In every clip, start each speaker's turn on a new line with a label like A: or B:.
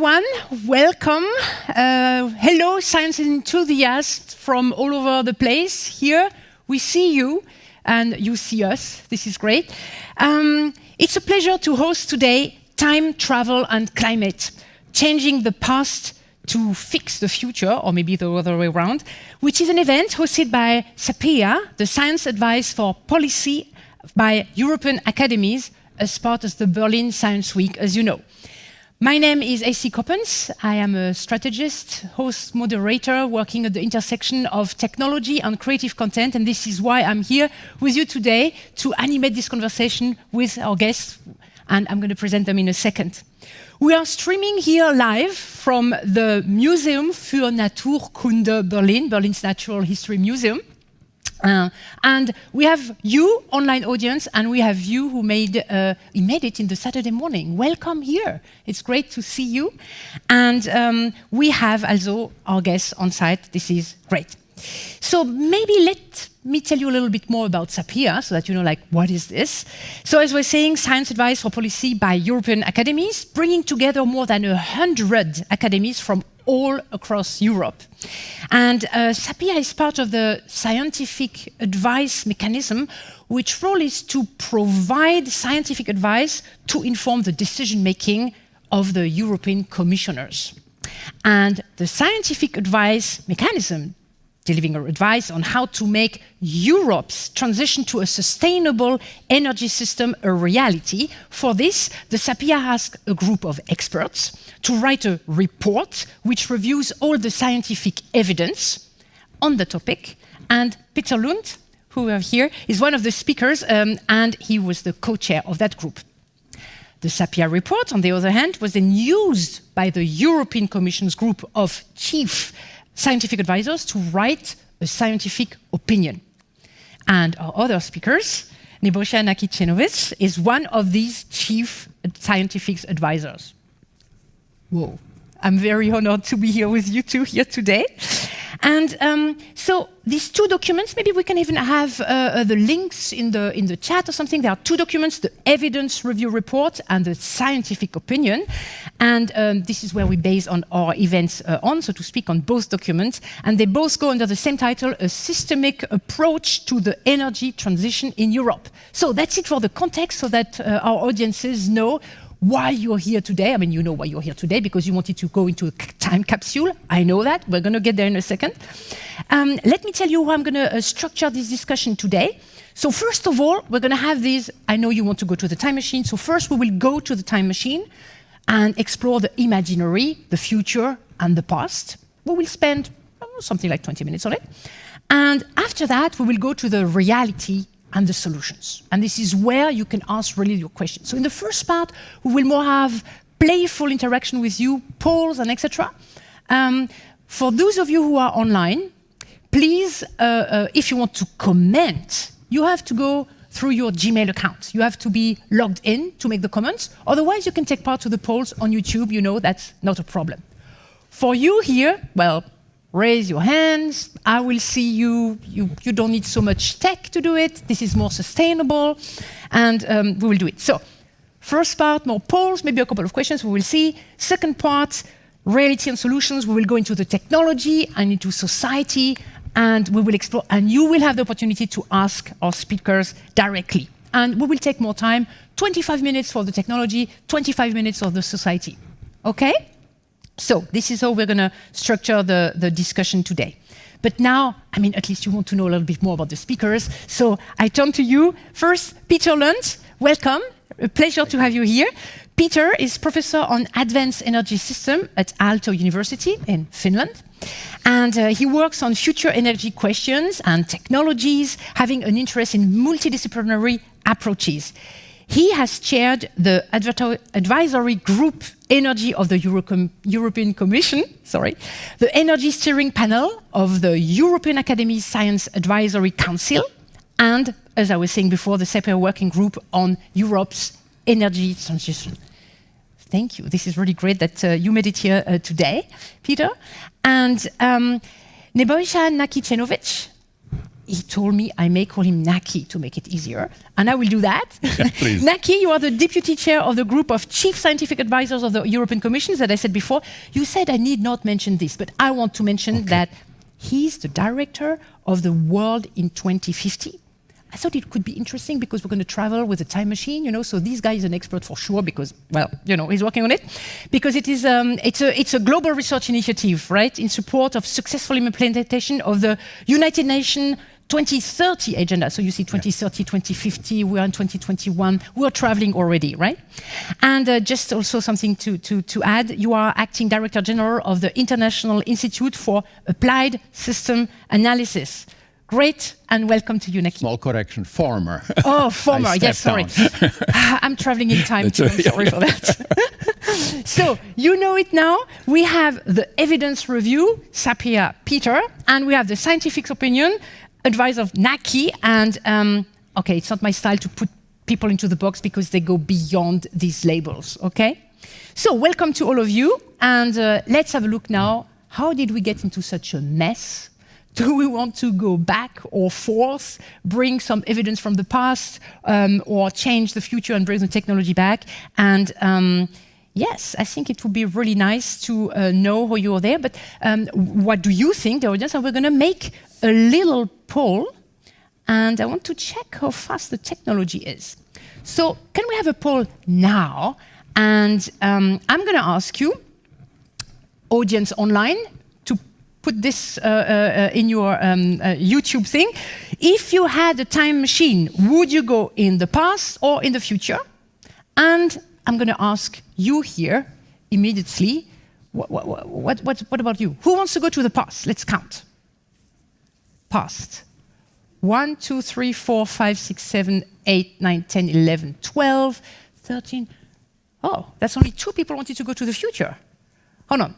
A: everyone, welcome. Hello, science enthusiasts from all over the place. Here we see you and you see us. This is great. It's a pleasure to host today Time, Travel and Climate, Changing the Past to Fix the Future, or maybe the other way around, which is an event hosted by SAPEA, the Science Advice for Policy by European academies, as part of the Berlin Science Week, as you know. My name is AC Coppens. I am a strategist, host, moderator, working at the intersection of technology and creative content, and this is why I'm here with you today to animate this conversation with our guests, and I'm going to present them in a second. We are streaming here live from the Museum für Naturkunde Berlin, Berlin's Natural History Museum. And we have you, online audience, and we have you who made it in the Saturday morning. Welcome here. It's great to see you. And we have also our guests on site. This is great. So maybe let me tell you a little bit more about SAPEA, so that you know, like, what is this? So as we're saying, Science Advice for Policy by European academies, bringing together more than 100 academies from all across Europe. And SAPEA is part of the scientific advice mechanism, which role is to provide scientific advice to inform the decision-making of the European commissioners. And the scientific advice mechanism delivering advice on how to make Europe's transition to a sustainable energy system a reality. For this, the SAPEA asked a group of experts to write a report which reviews all the scientific evidence on the topic. And Peter Lund, who we have here, is one of the speakers, and he was the co-chair of that group. The SAPEA report, on the other hand, was then used by the European Commission's group of chief scientific advisors to write a scientific opinion. And our other speakers, Nebojsa Nakicenovic, is one of these chief scientific advisors. Whoa, I'm very honored to be here with you two here today. And so these two documents, maybe we can even have the links in the chat or something. There are two documents, the evidence review report and the scientific opinion. And this is where we base on our events on, so to speak, on both documents. And they both go under the same title, A Systemic Approach to the Energy Transition in Europe. So that's it for the context, so that our audiences know why you're here today. I mean, you know why you're here today, because you wanted to go into a time capsule. I know that. We're going to get there in a second. Let me tell you how I'm going to structure this discussion today. So first of all, we're going to have these. I know you want to go to the time machine. So first we will go to the time machine and explore the imaginary, the future, and the past. We will spend something like 20 minutes on it. And after that, we will go to the reality and the solutions. And this is where you can ask really your questions. So in the first part, we will more have playful interaction with you, polls and etc. For those of you who are online, please, if you want to comment, you have to go through your Gmail account. You have to be logged in to make the comments. Otherwise, you can take part to the polls on YouTube. You know, that's not a problem. For you here, well, raise your hands. I will see you. You don't need so much tech to do it. This is more sustainable, and we will do it. So, first part, more polls, maybe a couple of questions, we will see. Second part, reality and solutions. We will go into the technology and into society, and we will explore, and you will have the opportunity to ask our speakers directly. And we will take more time, 25 minutes for the technology, 25 minutes for the society. Okay? So this is how we're going to structure the discussion today. But now, I mean, at least you want to know a little bit more about the speakers. So I turn to you. First, Peter Lund, welcome. A pleasure to have you here. Peter is professor on advanced energy system at Aalto University in Finland. And he works on future energy questions and technologies, having an interest in multidisciplinary approaches. He has chaired the advisory group Energy of the European Commission, the Energy Steering Panel of the European Academy Science Advisory Council, and, as I was saying before, the SAPEA Working Group on Europe's energy transition. Thank you. This is really great that you made it here today, Peter. And Nebojsa Nakicenovic he told me I may call him Naki to make it easier, and I will do that.
B: Yeah, please.
A: Naki, you are the deputy chair of the group of chief scientific advisors of the European Commission that I said before. You said I need not mention this, but I want to mention that he's the director of the world in 2050. I thought it could be interesting because we're going to travel with a time machine, you know. So this guy is an expert for sure because, well, you know, he's working on it. Because it is, it's a global research initiative, right, in support of successful implementation of the United Nations 2030 agenda. So you see 2030, 2050, we are in 2021, we're traveling already, right? And just also something to add, you are acting Director General of the International Institute for Applied System Analysis. Great, and welcome to you, Naki.
B: Small correction, former.
A: Oh, former, yes, sorry. I'm traveling in time too, I'm sorry for that. So, you know it now. We have the evidence review, SAPEA Peter, and we have the scientific opinion, advice of Naki, and, okay, it's not my style to put people into the box because they go beyond these labels, okay? So, welcome to all of you, and let's have a look now. How did we get into such a mess? Do we want to go back or forth, bring some evidence from the past, or change the future and bring the technology back? And yes, I think it would be really nice to know how you are there. But what do you think, the audience? And we're going to make a little poll. And I want to check how fast the technology is. So can we have a poll now? And I'm going to ask you, audience online, put this in your YouTube thing. If you had a time machine, would you go in the past or in the future? And I'm going to ask you here immediately, what about you? Who wants to go to the past? Let's count. Past. 1, 2, 3, 4, 5, 6, 7, 8, 9, 10, 11, 12, 13. Oh, that's only 2 people wanted to go to the future. Hold on,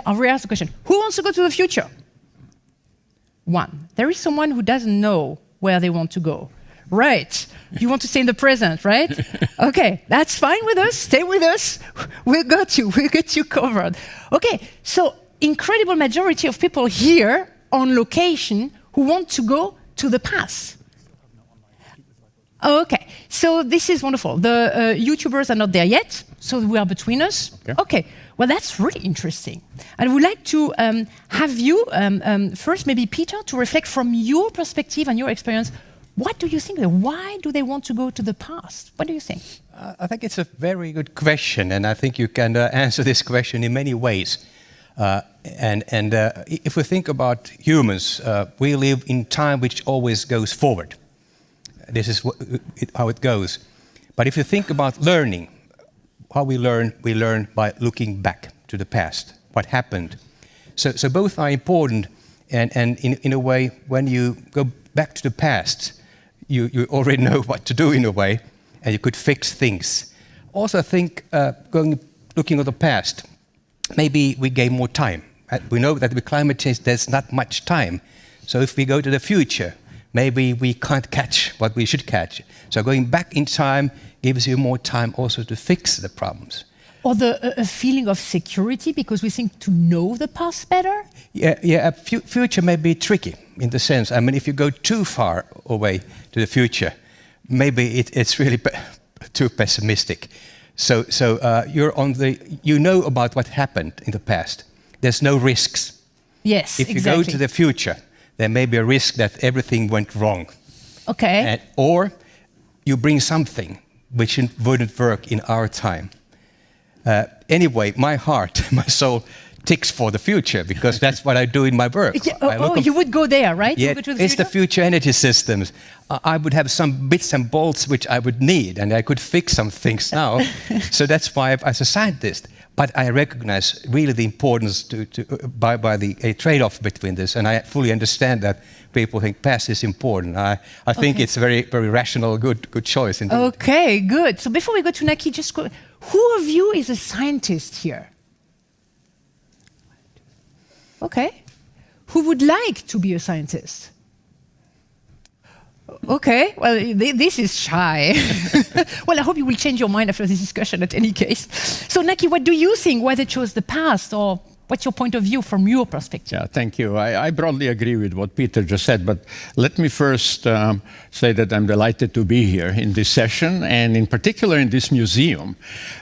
A: I'll re-ask the question. Who wants to go to the future? 1. There is someone who doesn't know where they want to go. Right, you want to stay in the present, right? Okay, that's fine with us, stay with us. We'll get you covered. Okay, so incredible majority of people here on location who want to go to the past. Okay, so this is wonderful. The YouTubers are not there yet, so we are between us. Okay. Well, that's really interesting. I would like to have you, first maybe Peter, to reflect from your perspective and your experience. What do you think? Why do they want to go to the past? What do you think?
C: I think it's a very good question, and I think you can answer this question in many ways. If we think about humans, we live in time which always goes forward. This is how it goes. But if you think about learning, how we learn by looking back to the past, what happened. So both are important, and in a way, when you go back to the past, you already know what to do in a way, and you could fix things. Also, I think looking at the past, maybe we gain more time. We know that with climate change, there's not much time. So if we go to the future, maybe we can't catch what we should catch. So going back in time gives you more time also to fix the problems.
A: Or a feeling of security because we think to know the past better?
C: Yeah. Future may be tricky in the sense, I mean, if you go too far away to the future, maybe it's really too pessimistic. So you know about what happened in the past. There's no risks.
A: Yes,
C: if you go to the future, there may be a risk that everything went wrong.
A: Okay.
C: Or you bring something which wouldn't work in our time. Anyway, my heart, my soul ticks for the future because that's what I do in my work.
A: Yeah, you would go there, right?
C: Yeah, it's the future energy systems. I would have some bits and bolts which I would need, and I could fix some things now. So that's why, as a scientist, but I recognize really the importance by the trade-off between this, and I fully understand that people think past is important. I think it's a very, very rational, good choice. Indeed.
A: Okay, good. So before we go to Naki, who of you is a scientist here? Okay. Who would like to be a scientist? Okay, well, this is shy. Well, I hope you will change your mind after this discussion at any case. So, Naki, what do you think? Why they chose the past or What's your point of view from your perspective?
B: Yeah, thank you. I broadly agree with what Peter just said, but let me first say that I'm delighted to be here in this session, and in particular in this museum.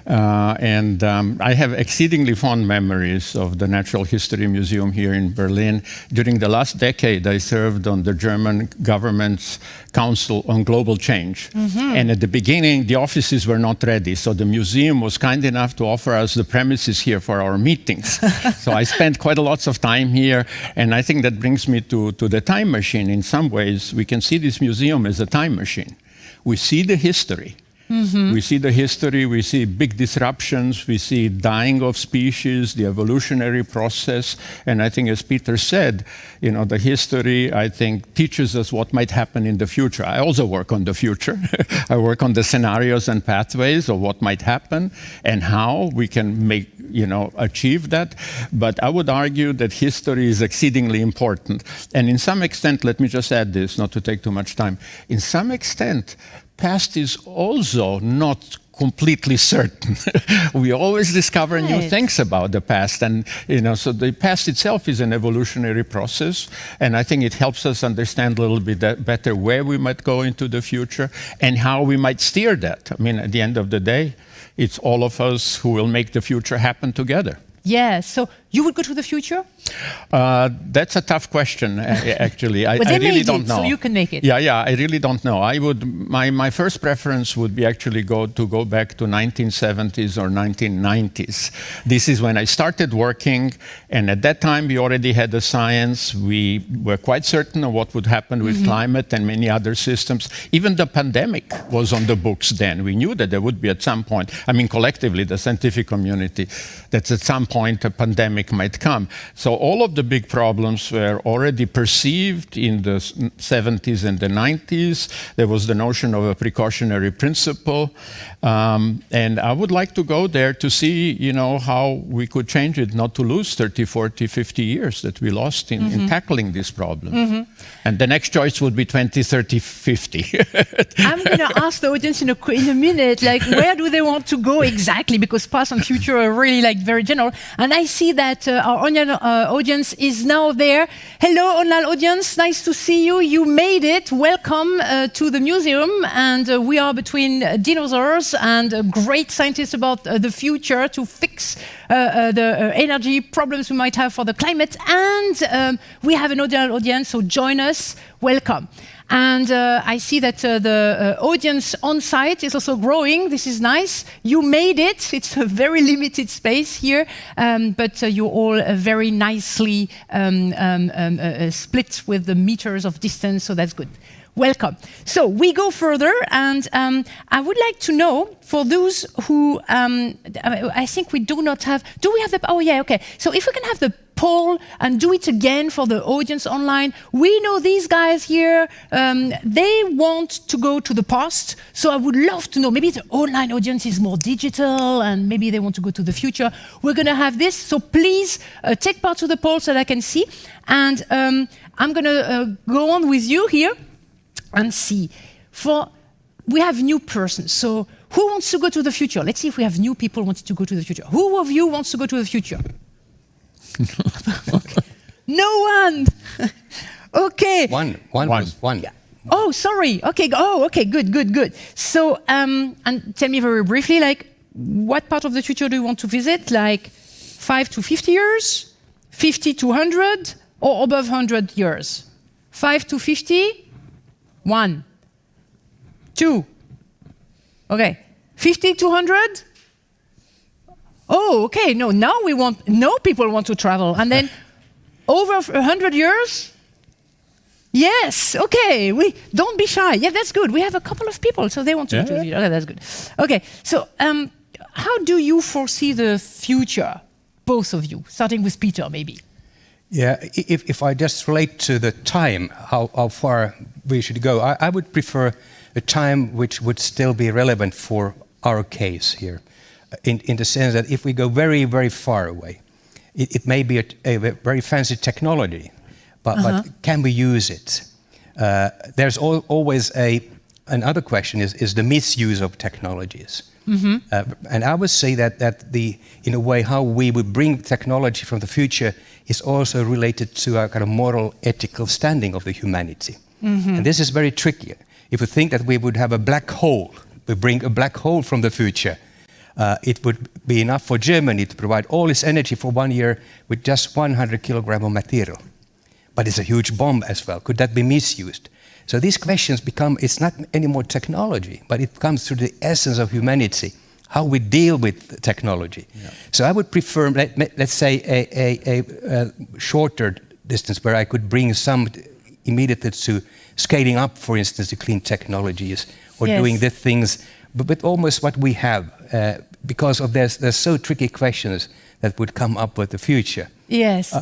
B: I have exceedingly fond memories of the Natural History Museum here in Berlin. During the last decade, I served on the German government's Council on Global Change. And at the beginning, the offices were not ready, so the museum was kind enough to offer us the premises here for our meetings. So I spent quite a lot of time here, and I think that brings me to the time machine. In some ways, we can see this museum as a time machine. We see the history. We see the history, we see big disruptions, we see dying of species, the evolutionary process, and I think, as Peter said, the history, I think, teaches us what might happen in the future. I also work on the future. I work on the scenarios and pathways of what might happen and how we can achieve that. But I would argue that history is exceedingly important. And in some extent, let me just add this, not to take too much time, in some extent, past is also not completely certain. We always discover new things about the past, and so the past itself is an evolutionary process, and I think it helps us understand a little bit better where we might go into the future and how we might steer that. I mean, at the end of the day, it's all of us who will make the future happen together.
A: Yeah, so you would go to the future?
B: That's a tough question, actually. I really don't know.
A: So you can make it.
B: Yeah, I really don't know. My first preference would be actually to go back to 1970s or 1990s. This is when I started working, and at that time we already had the science. We were quite certain of what would happen with climate and many other systems. Even the pandemic was on the books then. We knew that there would be at some point, collectively, the scientific community, that at some point a pandemic might come. So all of the big problems were already perceived in the 70s and the 90s. There was the notion of a precautionary principle. And I would like to go there to see, how we could change it, not to lose 30, 40, 50 years that we lost in tackling this problem. And the next choice would be 20, 30, 50.
A: I'm going to ask the audience in a minute, where do they want to go exactly? Because past and future are really very general. And I see that our online audience is now there. Hello, online audience. Nice to see you. You made it. Welcome to the museum. And we are between dinosaurs and great scientists about the future to fix the energy problems we might have for the climate. And we have an audience, so join us. Welcome. And I see that the audience on site is also growing. This is nice. You made it. It's a very limited space here, but you're all very nicely split with the meters of distance, so that's good. Welcome. So we go further, and I would like to know, for those who, I think we do not have, do we have the, oh yeah, okay. So if we can have the poll and do it again for the audience online. We know these guys here, they want to go to the past, so I would love to know, maybe the online audience is more digital and maybe they want to go to the future. We're going to have this, so please take part of the poll so that I can see. And I'm going to go on with you here and see. We have new persons, so who wants to go to the future? Let's see if we have new people wanting to go to the future. Who of you wants to go to the future? Okay. No one. Okay.
C: One. Yeah.
A: Oh, sorry. Okay. Oh, okay. Good. So, and tell me very briefly, what part of the future do you want to visit? 5 to 50 years, 50 to 100, or above 100 years? 5 to 50. 1, 2. Okay. 50 to 100. Oh, okay. No, now people want to travel. And then over 100 years? Yes, okay. Don't be shy. Yeah, that's good. We have a couple of people, so they want to go to the future. Okay, that's good. Okay, so how do you foresee the future, both of you? Starting with Peter, maybe.
C: Yeah, if I just relate to the time, how far we should go, I would prefer a time which would still be relevant for our case here. In the sense that if we go very, very far away, it may be a very fancy technology, but can we use it? There's always a another question is the misuse of technologies. And I would say that in a way, how we would bring technology from the future is also related to a kind of moral, ethical standing of the humanity. And this is very tricky. If we think that we would have a black hole, we bring a black hole from the future, it would be enough for Germany to provide all its energy for 1 year with just 100 kilograms of material. But it's a huge bomb as well. Could that be misused? So these questions become, it's not anymore technology, but it comes to the essence of humanity, how we deal with technology. Yeah. So I would prefer, let's say, a shorter distance where I could bring some immediately to scaling up, for instance, the clean technologies or doing the things, but with almost what we have, because of there's so tricky questions that would come up with the future.
A: Yes.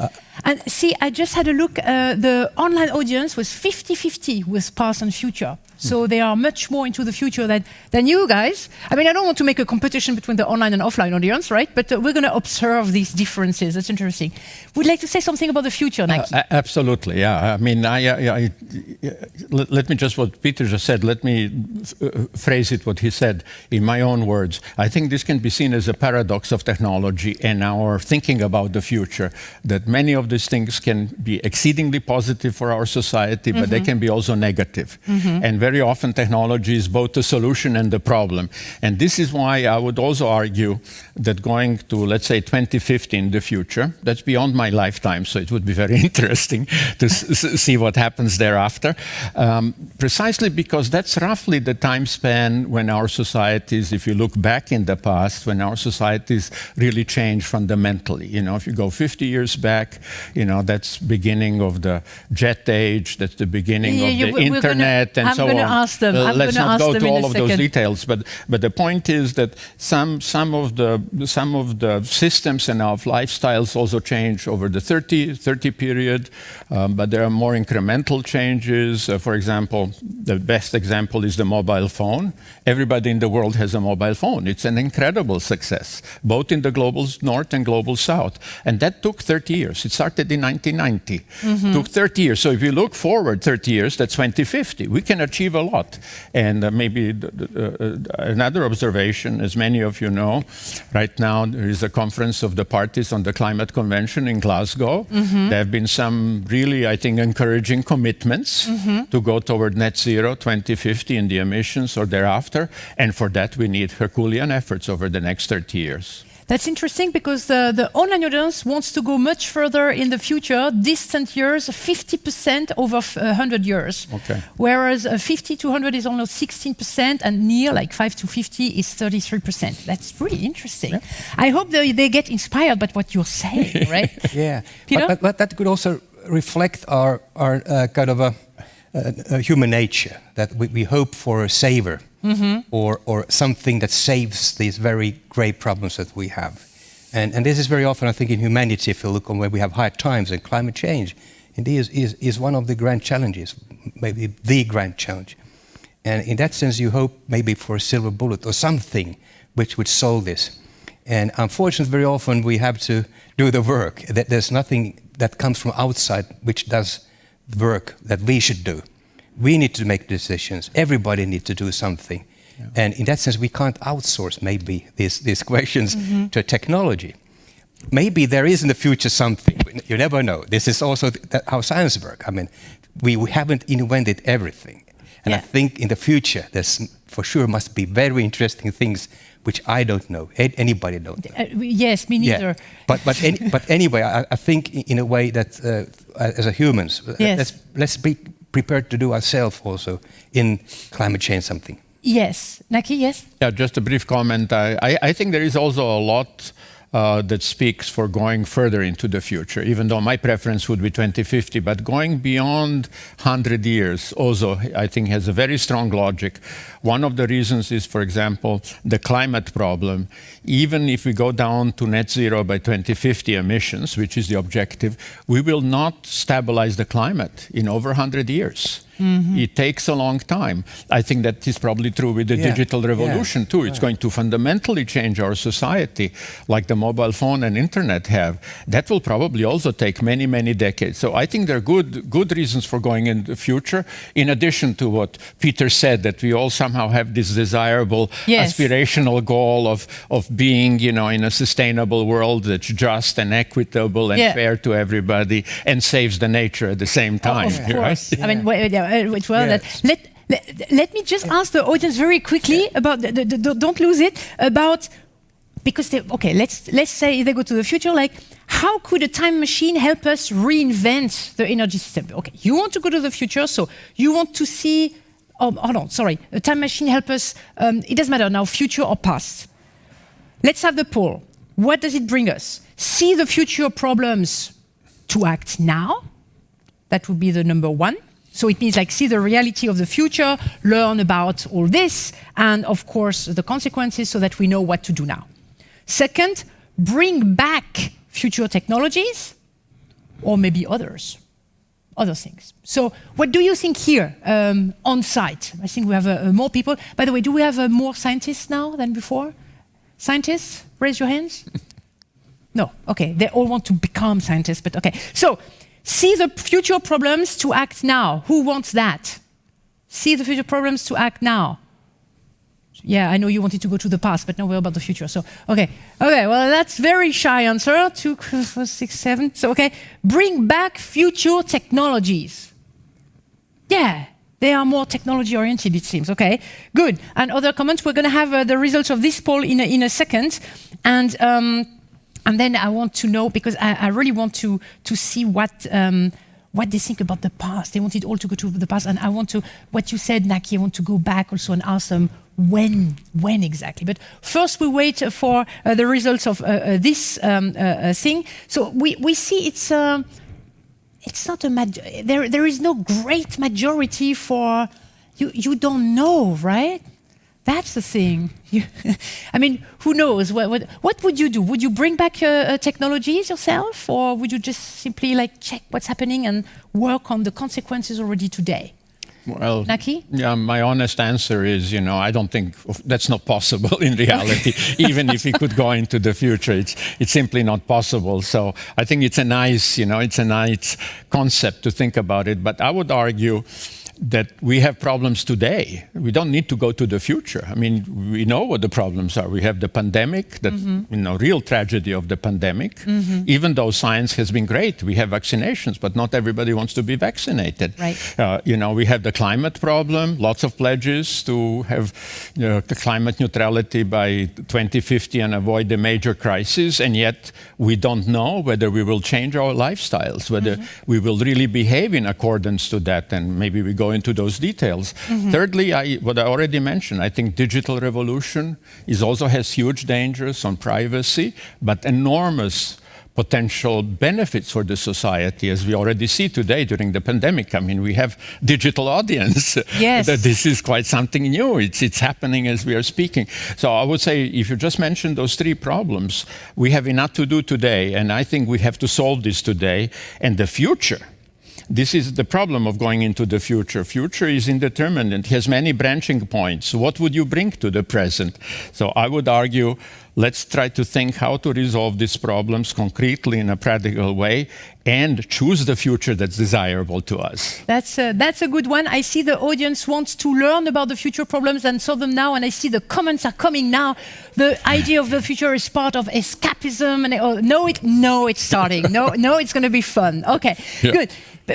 A: And see, I just had a look. The online audience was 50-50 with past and future. So they are much more into the future than you guys. I mean, I don't want to make a competition between the online and offline audience, right? But we're going to observe these differences. That's interesting. Would you like to say something about the future, Naki?
B: Absolutely, yeah. I mean, let me just, what Peter just said, let me phrase it what he said in my own words. I think this can be seen as a paradox of technology and our thinking about the future, that many of these things can be exceedingly positive for our society, but they can be also negative. And very often technology is both the solution and the problem. And this is why I would also argue that going to, let's say, 2050 in the future, that's beyond my lifetime, so it would be very interesting to see what happens thereafter, precisely because that's roughly the time span when our societies, if you look back in the past, when our societies really change fundamentally. You know, if you go 50 years back, you know, that's beginning of the jet age, that's the beginning of the internet and so on. Let's not go to all of those details, but the point is that some of the systems and our lifestyles also change over the 30 period, but there are more incremental changes. For example, the best example is the mobile phone. Everybody in the world has a mobile phone. It's an incredible success, both in the global north and global south. And that took 30 years. It started in 1990. Took 30 years. So if you look forward 30 years, that's 2050. We can achieve a lot. And maybe another observation, as many of you know, right now there is a conference of the parties on the climate convention in Glasgow. There have been some really, I think, encouraging commitments to go toward net zero 2050 in the emissions or thereafter. And for that, we need Herculean efforts over the next 30 years.
A: That's interesting because the online audience wants to go much further in the future, distant years, 50% over 100 years.
B: Okay.
A: Whereas 50 to 100 is almost 16%, and near, like 5 to 50, is 33%. That's really interesting. Yeah. I hope they get inspired by what you're saying, right?
C: Yeah. But that could also reflect our kind of a human nature, that we hope for a savior. Or something that saves these very great problems that we have. And this is very often, I think, in humanity, if you look on where we have hard times, and climate change indeed is one of the grand challenges, maybe the grand challenge. And in that sense, you hope maybe for a silver bullet or something which would solve this. And unfortunately, very often we have to do the work. There's nothing that comes from outside which does the work that we should do. We need to make decisions. Everybody needs to do something. Yeah. And in that sense, we can't outsource maybe these questions to technology. Maybe there is in the future something. You never know. This is also how science works. I mean, we haven't invented everything. And I think in the future, there's for sure must be very interesting things which I don't know. Anybody don't know.
A: Yes, me neither.
C: Yeah. But anyway, I think in a way that as a humans, let's be prepared to do ourselves also in climate change something.
A: Yes. Naki, yes?
B: Yeah, just a brief comment. I think there is also a lot that speaks for going further into the future, even though my preference would be 2050. But going beyond 100 years also, I think, has a very strong logic. One of the reasons is, for example, the climate problem. Even if we go down to net zero by 2050 emissions, which is the objective, we will not stabilize the climate in over 100 years. It takes a long time. I think that is probably true with the digital revolution too. It's going to fundamentally change our society, like the mobile phone and internet have. That will probably also take many, many decades. So I think there are good reasons for going in the future, in addition to what Peter said, that we all somehow have this desirable, aspirational goal of being, in a sustainable world that's just and equitable and fair to everybody and saves the nature at the same time.
A: Of course. Right? I mean, let me just ask the audience very quickly about, don't lose it, about, because, let's say they go to the future, like, how could a time machine help us reinvent the energy system? Okay, you want to go to the future, so you want to see, a time machine help us, it doesn't matter now, future or past. Let's have the poll. What does it bring us? See the future problems to act now. That would be the number one. So it means like see the reality of the future, learn about all this, and of course the consequences so that we know what to do now. Second, bring back future technologies, or maybe other things. So what do you think here on site? I think we have more people. By the way, do we have more scientists now than before? Scientists, raise your hands. No, okay, they all want to become scientists, but okay. So, see the future problems to act now. Who wants that? See the future problems to act now. Yeah, I know you wanted to go to the past, but now we're about the future. So, okay, well, that's very shy answer. 2, 4, 6, 7. So, okay, bring back future technologies. Yeah, they are more technology-oriented, it seems. Okay, good. And other comments? We're going to have the results of this poll in a second. And then I want to know, because I really want to see what they think about the past. They want it all to go to the past. And I want to, what you said, Naki, I want to go back also and ask them when exactly. But first we wait for the results of this thing. So we see it's not there is no great majority for, you don't know, right? That's the thing. I mean, who knows? What would you do? Would you bring back technologies yourself, or would you just simply like check what's happening and work on the consequences already today?
B: Well,
A: Naki?
B: Yeah, my honest answer is, I don't think that's not possible in reality. Even if we could go into the future, it's simply not possible. So I think it's a nice concept to think about it. But I would argue that we have problems today. We don't need to go to the future. I mean, we know what the problems are. We have the pandemic, the real tragedy of the pandemic. Even though science has been great, we have vaccinations, but not everybody wants to be vaccinated.
A: Right.
B: We have the climate problem, lots of pledges to have the climate neutrality by 2050 and avoid the major crisis, and yet we don't know whether we will change our lifestyles, whether we will really behave in accordance to that, and maybe we go into those details. Thirdly, what I already mentioned, I think digital revolution also has huge dangers on privacy, but enormous potential benefits for the society, as we already see today during the pandemic. I mean, we have digital audience.
A: Yes.
B: This is quite something new. It's happening as we are speaking. So I would say, if you just mentioned those three problems, we have enough to do today, and I think we have to solve this today. And the future, this is the problem of going into the future. Future is indeterminate. It has many branching points. What would you bring to the present? So I would argue, let's try to think how to resolve these problems concretely in a practical way and choose the future that's desirable to us.
A: That's a good one. I see the audience wants to learn about the future problems and solve them now, and I see the comments are coming now. The idea of the future is part of escapism, and it's starting. no, it's going to be fun. Okay, good.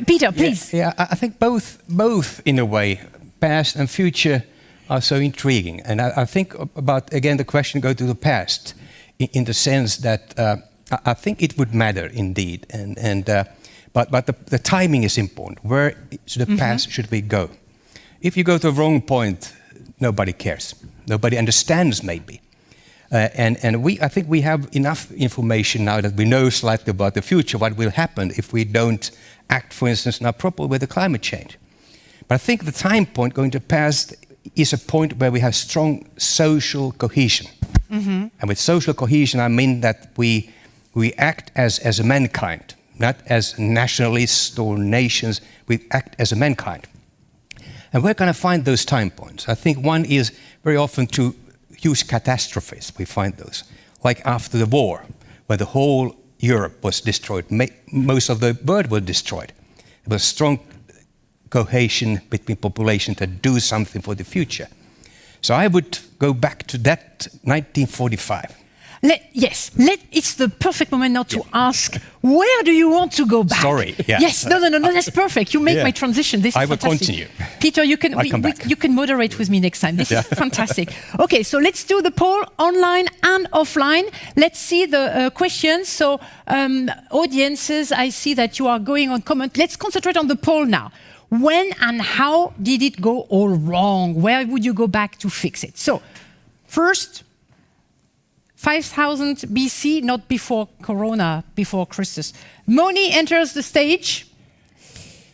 A: Peter, please.
C: Yeah, I think both in a way, past and future, are so intriguing. And I think about, again, the question go to the past, in the sense that I think it would matter indeed. But the timing is important. Where to the past should we go? If you go to the wrong point, nobody cares. Nobody understands, maybe. I think we have enough information now that we know slightly about the future, what will happen if we don't act, for instance, now properly with the climate change. But I think the time point going to past is a point where we have strong social cohesion. And with social cohesion, I mean that we act as a mankind, not as nationalists or nations. We act as a mankind. And where can I find those time points? I think one is very often to huge catastrophes. We find those, like after the war, where the whole Europe was destroyed. Most of the world was destroyed. There was strong cohesion between populations to do something for the future. So I would go back to that 1945.
A: It's the perfect moment now to ask, where do you want to go back?
C: Sorry. Yeah.
A: Yes, no, that's perfect. You make my transition. This is fantastic.
C: I will continue.
A: Peter, you can moderate with me next time. This is fantastic. Okay, so let's do the poll, online and offline. Let's see the questions. So, audiences, I see that you are going on comment. Let's concentrate on the poll now. When and how did it go all wrong? Where would you go back to fix it? So, first, 5000 BC, not before Corona, before Christus. Money enters the stage.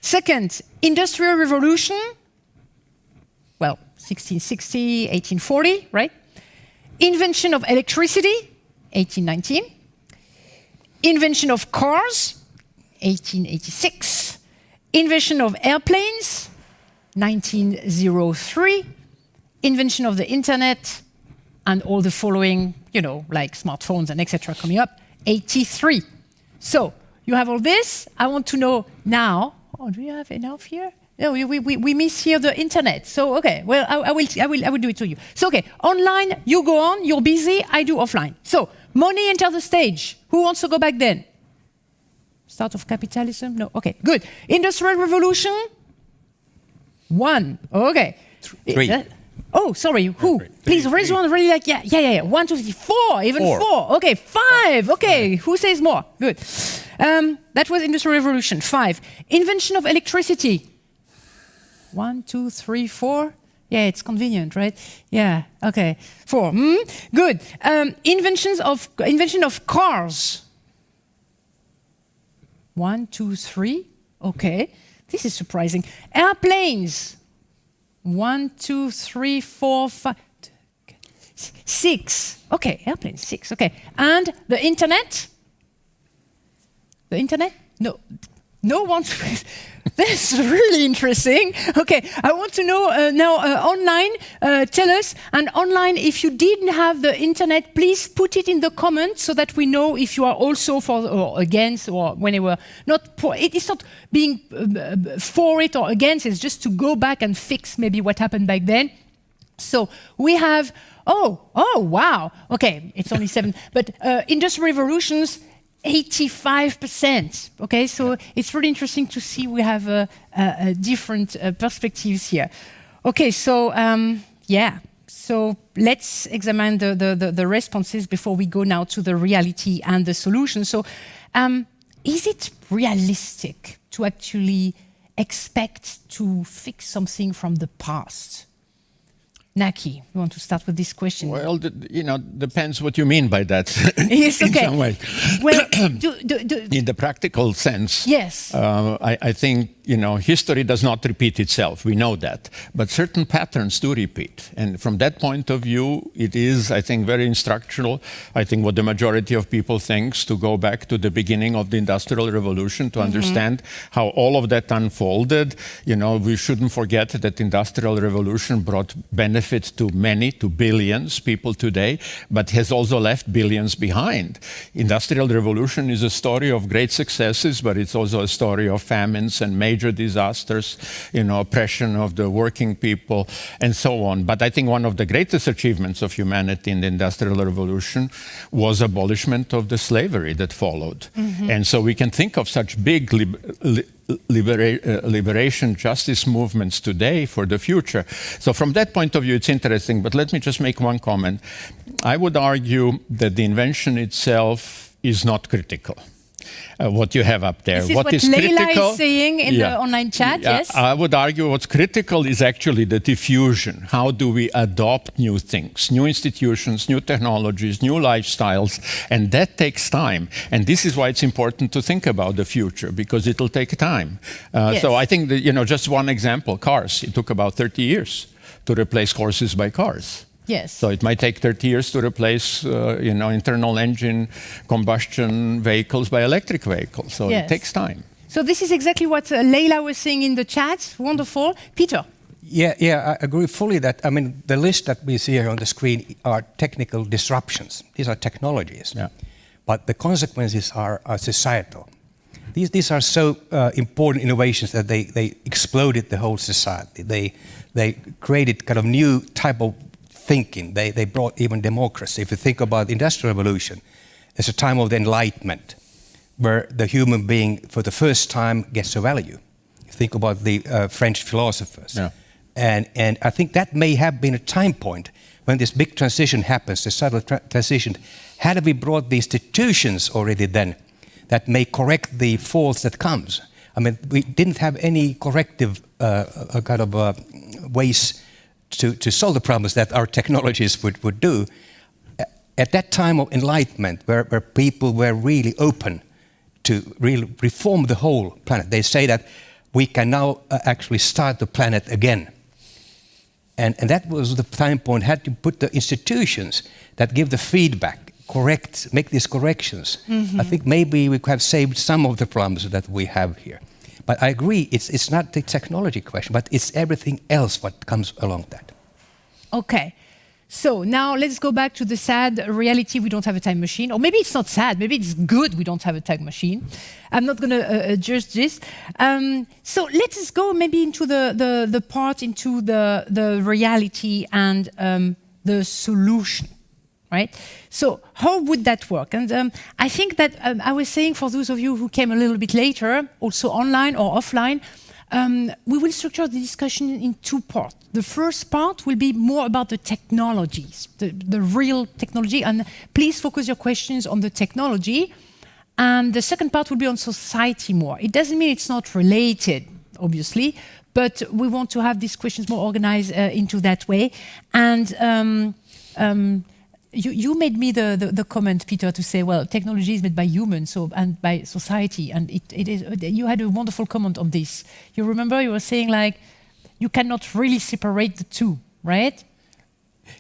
A: Second, Industrial Revolution. Well, 1660, 1840, right? Invention of electricity, 1819. Invention of cars, 1886. Invention of airplanes, 1903. Invention of the internet, and all the following, like smartphones and etc. coming up, 83. So you have all this. I want to know now. Oh, do you have enough here? No, we miss here the internet. So okay, well I will do it to you. So okay, online you go on. You're busy. I do offline. So money enters the stage. Who wants to go back then? Start of capitalism? No. Okay, good. Industrial Revolution. 1. Okay.
C: 3.
A: Oh, sorry. Who? Please raise one. Really like 1, 2, 3, 4. Even 4. Okay, 5. Okay. Who says more? Good. That was Industrial Revolution. 5. Invention of electricity. 1, 2, 3, 4. Yeah, it's convenient, right? Yeah. Okay. 4. Good. Invention of cars. 1, 2, 3. Okay. This is surprising. Airplanes. 1, 2, 3, 4, 5, 6. Okay, airplane 6. Okay, and the internet? The internet? No one. That's really interesting. Okay, I want to know now online. Tell us, and online, if you didn't have the internet, please put it in the comments so that we know if you are also for or against, or when they were not. It's not being for it or against. It's just to go back and fix maybe what happened back then. So we have. Oh, wow. Okay, it's only 7, but industrial revolutions. 85%. Okay, so it's really interesting to see we have different perspectives here. Okay, so so let's examine the responses before we go now to the reality and the solution. So, is it realistic to actually expect to fix something from the past? Naki, you want to start with this question?
B: Well, depends what you mean by that.
A: Yes, okay.
B: In some way.
A: Well,
B: in the practical sense,
A: yes.
B: I think, history does not repeat itself. We know that. But certain patterns do repeat. And from that point of view, it is, I think, very instructional. I think what the majority of people thinks, to go back to the beginning of the Industrial Revolution to understand how all of that unfolded. We shouldn't forget that Industrial Revolution brought benefits to billions people today, but has also left billions behind. Industrial Revolution is a story of great successes, but it's also a story of famines and major disasters, oppression of the working people, and so on. But I think one of the greatest achievements of humanity in the Industrial Revolution was abolishment of the slavery that followed. And so we can think of such big liberation justice movements today for the future. So from that point of view, it's interesting, but let me just make one comment. I would argue that the invention itself is not critical. What you have up there.
A: This is what Leila is saying in the online chat, yes?
B: I would argue what's critical is actually the diffusion. How do we adopt new things, new institutions, new technologies, new lifestyles, and that takes time. And this is why it's important to think about the future, because it'll take time. So I think that, just one example, cars. It took about 30 years to replace horses by cars.
A: Yes.
B: So it might take 30 years to replace, internal engine combustion vehicles by electric vehicles. So it takes time.
A: So this is exactly what Leila was saying in the chat. Wonderful. Peter.
C: Yeah, I agree fully that, I mean, the list that we see here on the screen are technical disruptions. These are technologies.
B: Yeah.
C: But the consequences are societal. These are so important innovations that they exploded the whole society. They created kind of new type of thinking. They brought even democracy. If you think about the Industrial Revolution, it's a time of the Enlightenment, where the human being, for the first time, gets a value. You think about the French philosophers.
B: Yeah.
C: And I think that may have been a time point when this big transition happens, the subtle transition. Had we brought the institutions already then that may correct the faults that comes? I mean, we didn't have any corrective ways to solve the problems that our technologies would do. At that time of enlightenment, where people were really open to really reform the whole planet, they say that we can now actually start the planet again. And that was the time point, had to put the institutions that give the feedback, make these corrections. I think maybe we could have saved some of the problems that we have here. But I agree, it's not the technology question, but it's everything else what comes along that.
A: Okay. So now let's go back to the sad reality, we don't have a time machine. Or maybe it's not sad, maybe it's good we don't have a time machine. I'm not going to judge this. So let us go maybe into the part into the reality and the solution, right? So how would that work? And I think that I was saying for those of you who came a little bit later, also online or offline, we will structure the discussion in two parts. The first part will be more about the technologies, the real technology, and please focus your questions on the technology. And the second part will be on society more. It doesn't mean it's not related, obviously, but we want to have these questions more organized into that way. And you made me the comment, Peter, to say, well, technology is made by humans and by society, and it is. You had a wonderful comment on this. You remember you were saying like, you cannot really separate the two, right?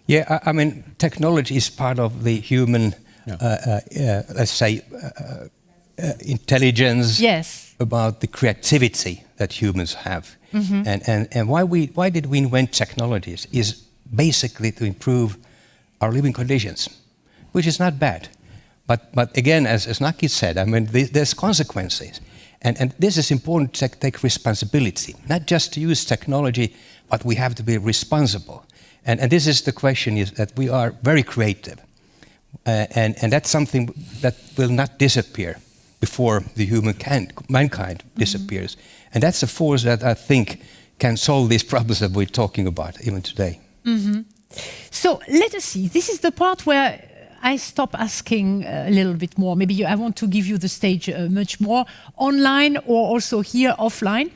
C: Yeah, I mean, technology is part of the human, let's say, intelligence.
A: Yes.
C: About the creativity that humans have, and why did we invent technologies is basically to improve our living conditions, which is not bad. But again, as Naki said, I mean, there's consequences. And this is important to take responsibility, not just to use technology, but we have to be responsible. And this is the question, is that we are very creative. And that's something that will not disappear before the mankind disappears. And that's a force that I think can solve these problems that we're talking about even today.
A: So let us see. This is the part where I stop asking a little bit more. Maybe I want to give you the stage much more online or also here offline.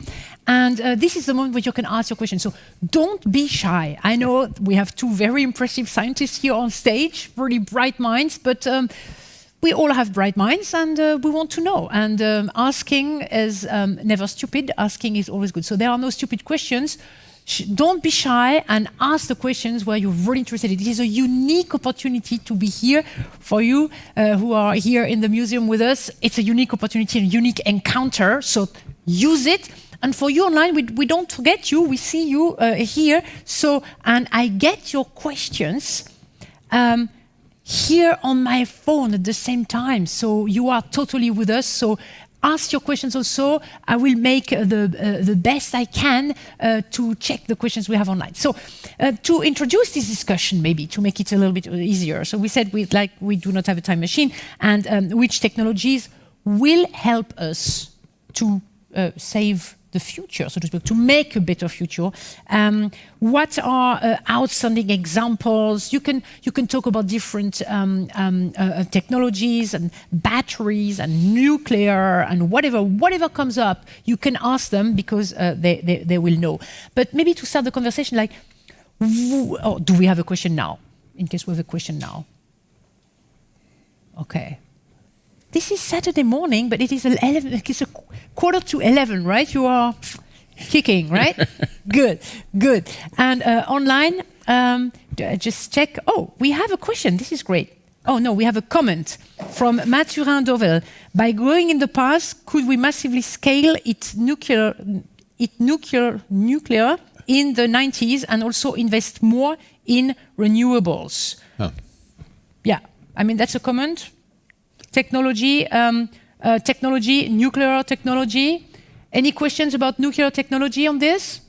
A: And this is the moment where you can ask your question. So don't be shy. I know we have two very impressive scientists here on stage, really bright minds, but we all have bright minds and we want to know. And asking is never stupid. Asking is always good. So there are no stupid questions. Don't be shy and ask the questions where you're really interested. It is a unique opportunity to be here for you who are here in the museum with us. It's a unique opportunity, a unique encounter. So use it. And for you online, we don't forget you. We see you here. So, and I get your questions here on my phone at the same time. So you are totally with us. So ask your questions also. I will make the best I can to check the questions we have online. So to introduce this discussion, maybe to make it a little bit easier. So we said we do not have a time machine, and which technologies will help us to save the future, so to speak, to make a better future. What are outstanding examples? You can talk about different technologies and batteries and nuclear and whatever comes up. You can ask them because they will know. But maybe to start the conversation, like, do we have a question now? In case we have a question now. Okay. This is Saturday morning, but it is 11. It's a 11:15, right? You are kicking, right? Good. And online, just check. Oh, we have a question. This is great. Oh no, we have a comment from Mathurin Dovel. By growing in the past, could we massively scale its nuclear in the 90s and also invest more in renewables.
B: Huh.
A: Yeah, I mean, that's a comment. Technology, nuclear technology. Any questions about nuclear technology on this?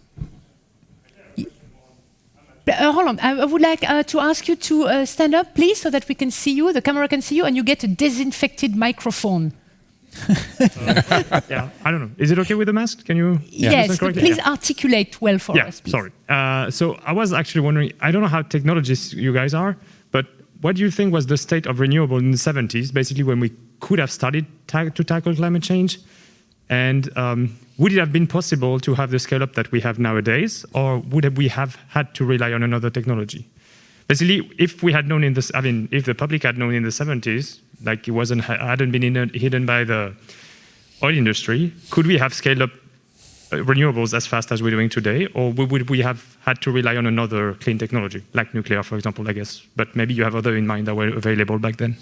A: Hold on, I would like to ask you to stand up, please, so that we can see you, the camera can see you, and you get a disinfected microphone.
D: Yeah, I don't know. Is it okay with the mask? Can you?
A: Yes, but please articulate well for us. Please.
D: Sorry. So I was actually wondering, I don't know how technologists you guys are, but what do you think was the state of renewable in the 70s, basically when we could have started to tackle climate change? And would it have been possible to have the scale up that we have nowadays, or would we have had to rely on another technology? Basically, if we had known if the public had known in the 70s, like it hadn't been hidden by the oil industry, could we have scaled up renewables as fast as we're doing today, or would we have had to rely on another clean technology, like nuclear, for example, I guess? But maybe you have other in mind that were available back then.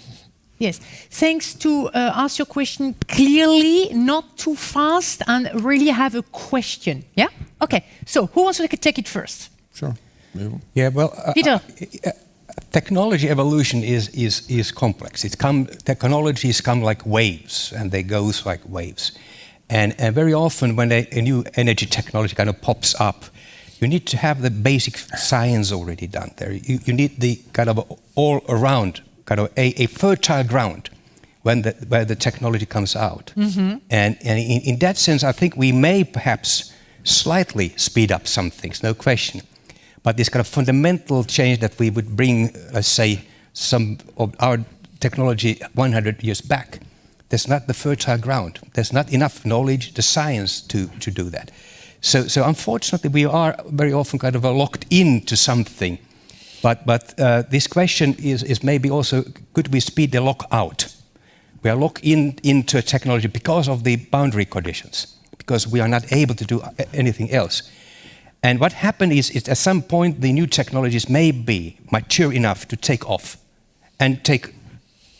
A: Yes, thanks to ask your question clearly, not too fast, and really have a question. Yeah? Okay, so who wants to take it first?
B: Sure.
C: Yeah, well,
A: Peter.
C: Technology evolution is complex. Technologies come like waves, and they go like waves. And very often when a new energy technology kind of pops up, you need to have the basic science already done there. You need the kind of all around, kind of a fertile ground where the technology comes out. Mm-hmm. And in that sense, I think we may perhaps slightly speed up some things, no question. But this kind of fundamental change that we would bring, let's say, some of our technology 100 years back, there's not the fertile ground. There's not enough knowledge, the science to do that. So unfortunately, we are very often kind of locked into something. But this question is maybe also, could we speed the lock out? We are locked into a technology because of the boundary conditions, because we are not able to do anything else. And what happened is at some point the new technologies may be mature enough to take off and take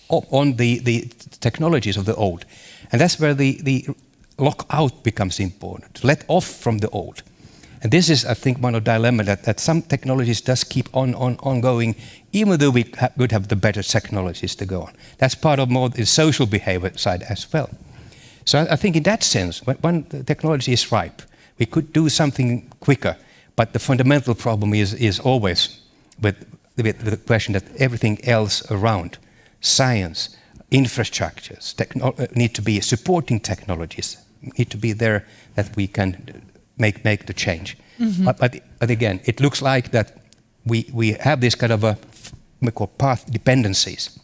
C: on the technologies of the old. And that's where the lockout becomes important, to let off from the old. And this is, I think, one of the dilemmas that some technologies just keep on going, even though we would have the better technologies to go on. That's part of more the social behavior side as well. So I think in that sense, when the technology is ripe, we could do something quicker, but the fundamental problem is always with the question that everything else around, science, infrastructures, need to be supporting technologies, need to be there that we can make the change. Mm-hmm. But again, it looks like that we have this kind of we call path dependencies,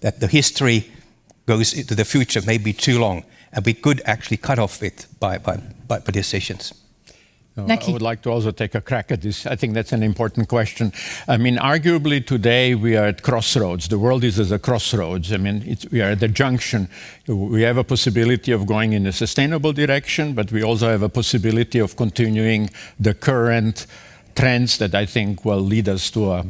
C: that the history goes into the future may be too long, and we could actually cut off it by decisions.
B: I would like to also take a crack at this. I think that's an important question. I mean, arguably today we are at crossroads. The world is at a crossroads. I mean, we are at the junction. We have a possibility of going in a sustainable direction, but we also have a possibility of continuing the current trends that I think will lead us to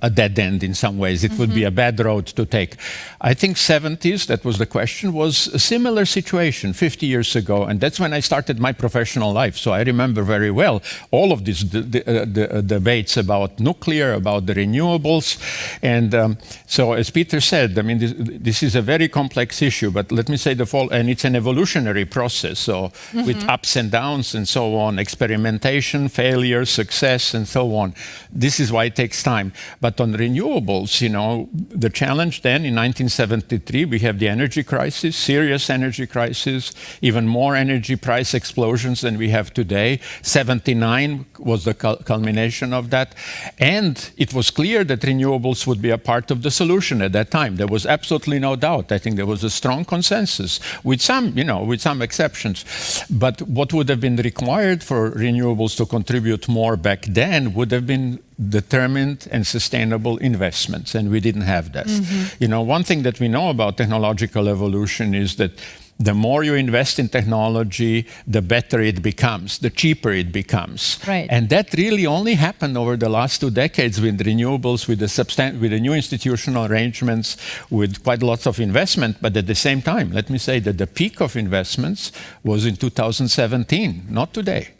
B: a dead end in some ways. It would be a bad road to take. I think 70s, that was the question, was a similar situation 50 years ago, and that's when I started my professional life. So I remember very well all of these debates about nuclear, about the renewables. And so as Peter said, I mean, this is a very complex issue, but let me say and it's an evolutionary process. So with ups and downs and so on, experimentation, failure, success, and so on. This is why it takes time. But on renewables, you know, the challenge then in 1973, we have the energy crisis, serious energy crisis, even more energy price explosions than we have today. 79 was the culmination of that. And it was clear that renewables would be a part of the solution at that time. There was absolutely no doubt. I think there was a strong consensus with some, with some exceptions. But what would have been required for renewables to contribute more back then would have been determined and sustainable investments, and we didn't have that. One thing that we know about technological evolution is that the more you invest in technology, the better it becomes, the cheaper it becomes.
A: Right.
B: And that really only happened over the last 2 decades with renewables, with the new institutional arrangements, with quite lots of investment. But at the same time, let me say that the peak of investments was in 2017, not today.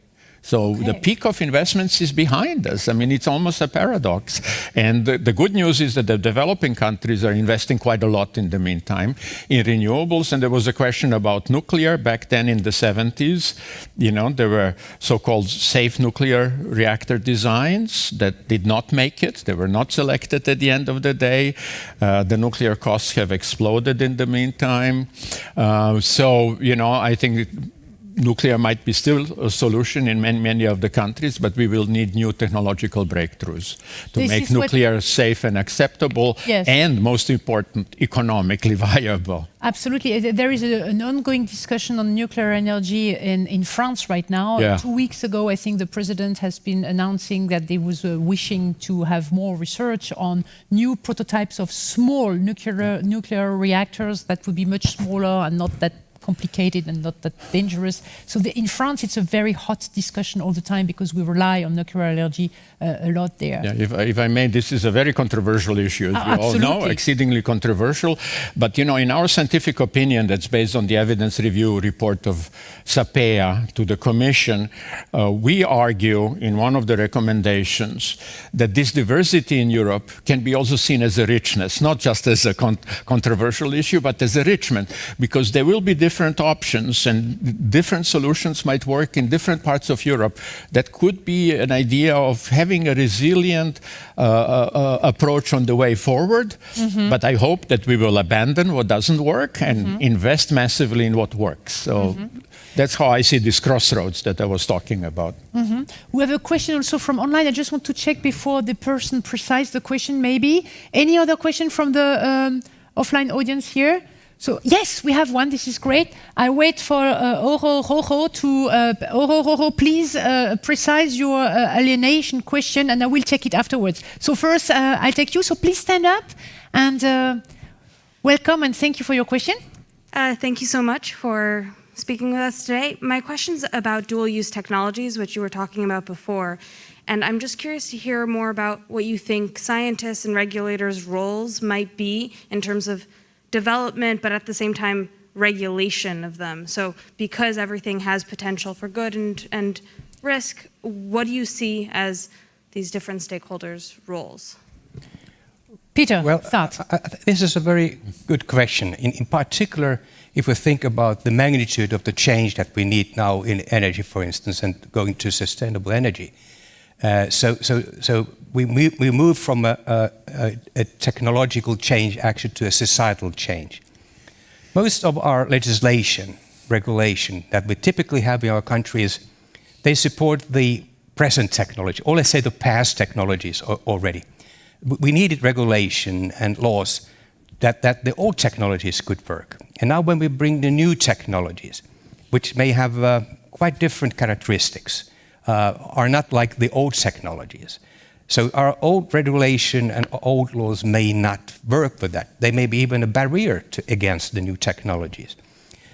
B: So the peak of investments is behind us. I mean, it's almost a paradox. And the good news is that the developing countries are investing quite a lot in the meantime in renewables. And there was a question about nuclear back then in the 70s. You know, there were so-called safe nuclear reactor designs that did not make it. They were not selected at the end of the day. The nuclear costs have exploded in the meantime. So, you know, I think nuclear might be still a solution in many of the countries, but we will need new technological breakthroughs to make nuclear safe and acceptable, and most important, economically viable.
A: Absolutely. There is an ongoing discussion on nuclear energy in France right now.
B: Yeah.
A: 2 weeks ago, I think the president has been announcing that they was wishing to have more research on new prototypes of small nuclear reactors that would be much smaller and not that complicated and not that dangerous. So in France, it's a very hot discussion all the time because we rely on nuclear energy a lot there.
B: Yeah, if I may, this is a very controversial issue, as we all know, exceedingly controversial. But, you know, in our scientific opinion that's based on the evidence review report of SAPEA to the Commission, we argue in one of the recommendations that this diversity in Europe can be also seen as a richness, not just as a controversial issue, but as a enrichment, because there will be different options and different solutions might work in different parts of Europe. That could be an idea of having a resilient approach on the way forward. But I hope that we will abandon what doesn't work and invest massively in what works. So that's how I see this crossroads that I was talking about.
A: We have a question also from online. I just want to check before the person precise the question, maybe. Any other question from the offline audience here? So yes, we have one. This is great. I wait for Oro to Oro, please precise your alienation question, and I will check it afterwards. So first, I'll take you. So please stand up and welcome and thank you for your question.
E: Thank you so much for speaking with us today. My question's about dual-use technologies, which you were talking about before. And I'm just curious to hear more about what you think scientists and regulators' roles might be in terms of development, but at the same time, regulation of them. So because everything has potential for good and risk, what do you see as these different stakeholders' roles?
A: Peter,
C: well,
A: start.
C: This is a very good question. In particular, if we think about the magnitude of the change that we need now in energy, for instance, and going to sustainable energy. So we move from a technological change actually to a societal change. Most of our legislation, regulation that we typically have in our countries, they support the present technology, or let's say the past technologies already. We needed regulation and laws that the old technologies could work. And now when we bring the new technologies, which may have quite different characteristics, are not like the old technologies. So our old regulation and old laws may not work with that. They may be even a barrier against the new technologies.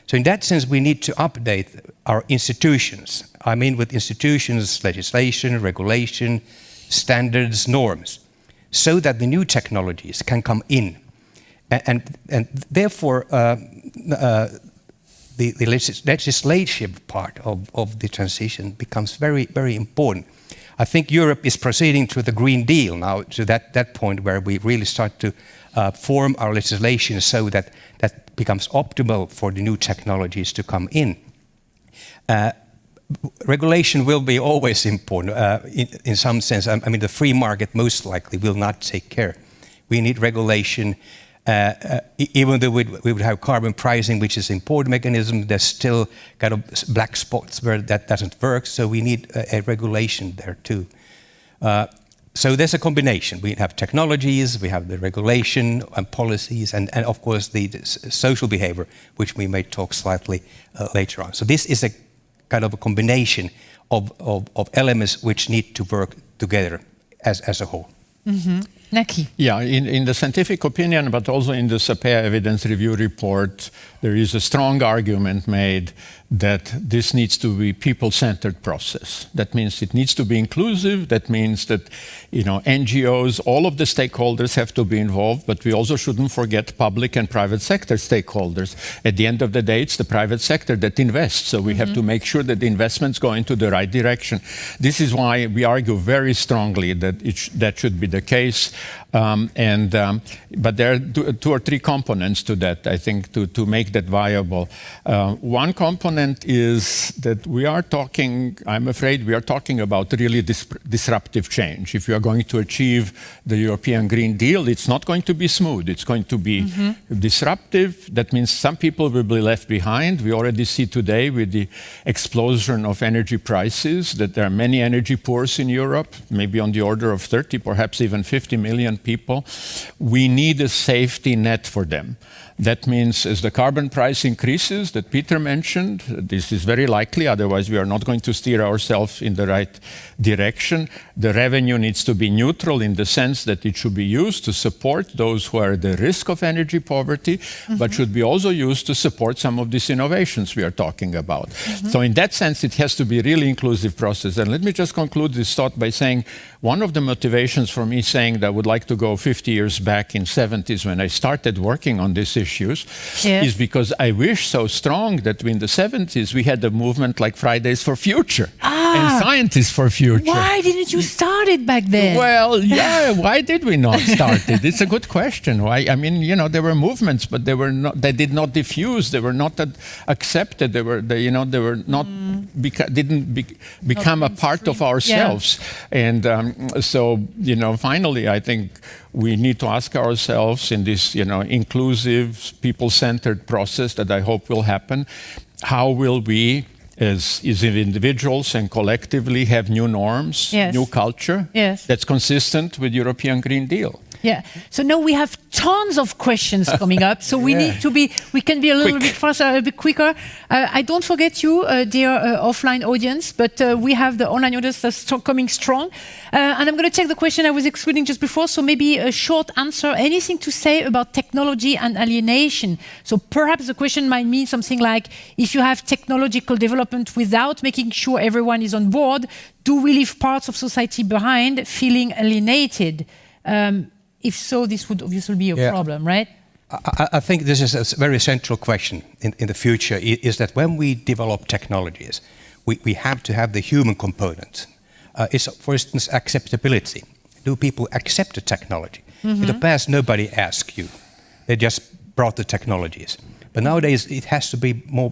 C: So in that sense, we need to update our institutions. I mean with institutions, legislation, regulation, standards, norms, so that the new technologies can come in. And therefore, the legislative part of the transition becomes very, very important. I think Europe is proceeding to the Green Deal now, to that point where we really start to form our legislation so that that becomes optimal for the new technologies to come in. Regulation will be always important in some sense. I mean, the free market most likely will not take care. We need regulation. Even though we would have carbon pricing, which is an important mechanism, there's still kind of black spots where that doesn't work, so we need a regulation there too. So there's a combination. We have technologies, we have the regulation and policies, and of course the social behavior, which we may talk slightly later on. So this is a kind of a combination of elements which need to work together as a whole.
A: Naki.
B: Yeah, in the scientific opinion, but also in the SAPEA evidence review report, there is a strong argument made that this needs to be people-centered process. That means it needs to be inclusive. That means that, NGOs, all of the stakeholders have to be involved, but we also shouldn't forget public and private sector stakeholders. At the end of the day, it's the private sector that invests, so we have to make sure that the investments go into the right direction. This is why we argue very strongly that that should be the case. But there are two or three components to that, I think, to make that viable. One component is that I'm afraid we are talking about really disruptive change. If you are going to achieve the European Green Deal, it's not going to be smooth. It's going to be disruptive. That means some people will be left behind. We already see today with the explosion of energy prices that there are many energy poors in Europe, maybe on the order of 30, perhaps even 50 million people. We need a safety net for them. That means as the carbon price increases, that Peter mentioned, this is very likely, otherwise we are not going to steer ourselves in the right direction. The revenue needs to be neutral in the sense that it should be used to support those who are at the risk of energy poverty, but should be also used to support some of these innovations we are talking about. So in that sense, it has to be a really inclusive process. And let me just conclude this thought by saying one of the motivations for me saying that I would like to go 50 years back in 70s when I started working on these issues is because I wish so strong that in the 70s we had a movement like Fridays for Future and Scientists for Future.
A: Why didn't you start it back then?
B: Well, yeah, why did we not start it? It's a good question. Why? I mean, there were movements, but they did not diffuse. They were not accepted. Didn't become a part of ourselves. And so, finally, I think we need to ask ourselves in this, inclusive, people-centered process that I hope will happen, how will we, as individuals and collectively, have new norms, new culture that's consistent with European Green Deal?
A: Yeah. So now we have tons of questions coming up. So we can be a little bit faster, a bit quicker. I don't forget you, dear offline audience, but we have the online audience that's coming strong. And I'm going to take the question I was excluding just before. So maybe a short answer. Anything to say about technology and alienation? So perhaps the question might mean something like, if you have technological development without making sure everyone is on board, do we leave parts of society behind feeling alienated? If so, this would obviously be a problem, right?
C: I think this is a very central question in the future, is that when we develop technologies, we have to have the human component. It's, for instance, acceptability. Do people accept the technology? In the past, nobody asked you. They just brought the technologies. But nowadays, it has to be more,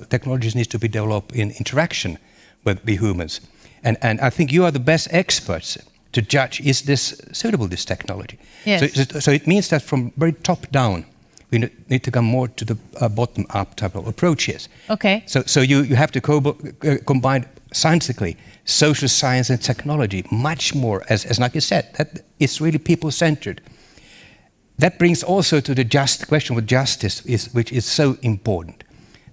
C: technologies need to be developed in interaction with the humans. And I think you are the best experts to judge, is this suitable, this technology?
A: Yes.
C: So it means that from very top down, we need to come more to the bottom up type of approaches.
A: Okay.
C: So you have to combine scientifically social science and technology much more, as Naki said, that it's really people-centered. That brings also to the question of justice, which is so important.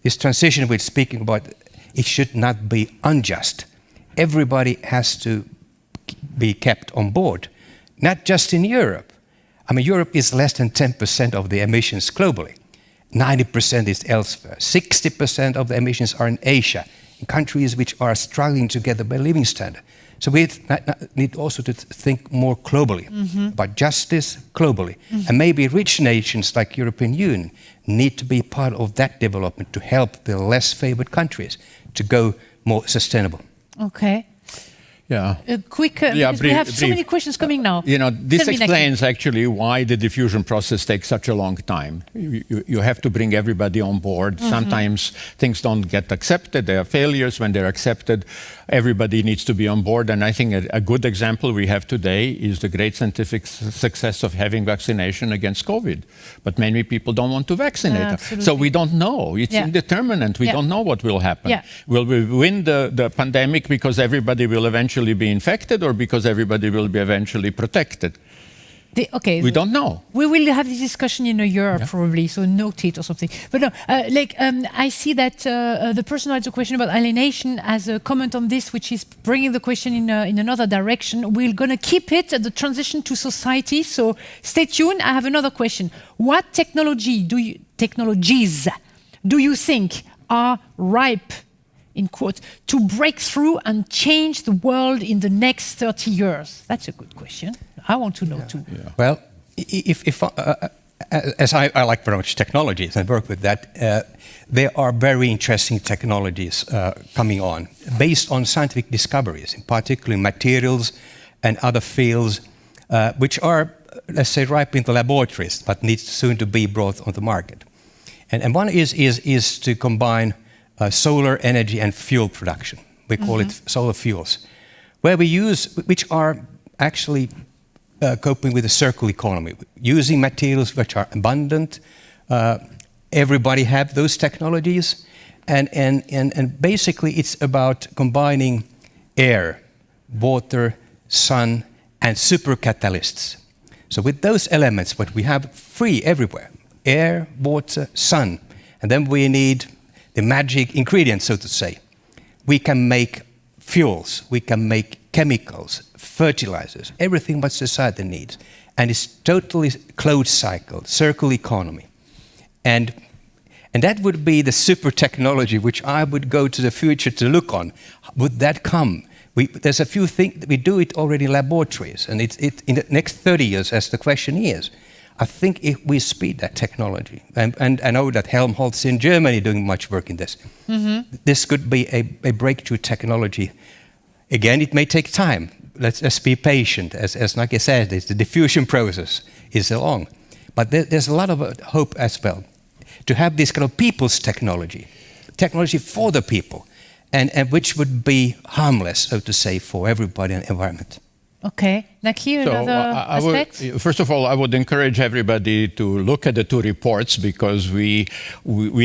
C: This transition we're speaking about, it should not be unjust. Everybody has to be kept on board, not just in Europe. I mean, Europe is less than 10% of the emissions globally. 90% is elsewhere. 60% of the emissions are in Asia, in countries which are struggling to get a better living standard. So we need also to think more globally about justice globally. And maybe rich nations like European Union need to be part of that development to help the less favored countries to go more sustainable.
A: Okay.
B: Yeah.
A: Quick, because we have so many questions coming now.
B: This explains actually why the diffusion process takes such a long time. You have to bring everybody on board. Sometimes things don't get accepted. There are failures. When they're accepted, everybody needs to be on board. And I think a good example we have today is the great scientific success of having vaccination against COVID. But many people don't want to vaccinate. So we don't know. It's indeterminate. We don't know what will happen. Will we win the pandemic because everybody will eventually be infected, or because everybody will be eventually protected? We don't know.
A: We will have this discussion in a year probably, so note it or something. But no, I see that the person who has a question about alienation has a comment on this, which is bringing the question in another direction. We're going to keep it at the transition to society, so stay tuned. I have another question. What technologies do you think are ripe, in quotes, to break through and change the world in the next 30 years? That's a good question. I want to know too.
B: Yeah.
C: Well, as I like very much technologies and work with that, there are very interesting technologies coming on based on scientific discoveries, in particular materials and other fields, which are, let's say, ripe in the laboratories, but needs soon to be brought on the market. And one is to combine solar energy and fuel production. We call it solar fuels, where we use, which are actually coping with the circular economy, using materials which are abundant. Everybody have those technologies, and basically it's about combining air, water, sun, and supercatalysts. So with those elements, what we have free everywhere, air, water, sun, and then we need the magic ingredients, so to say. We can make fuels, we can make chemicals, fertilizers, everything what society needs. And it's totally closed cycle, circular economy. And that would be the super technology which I would go to the future to look on. Would that come? There's a few things that we do it already in laboratories, and it's in the next 30 years, as the question is. I think if we speed that technology, and I know that Helmholtz in Germany doing much work in this, this could be a breakthrough technology. Again, it may take time. Let's be patient. As Naki said, the diffusion process is long. But there's a lot of hope as well to have this kind of people's technology for the people, and which would be harmless, so to say, for everybody and environment.
A: Okay, Naki, another aspect?
B: First of all, I would encourage everybody to look at the two reports, because we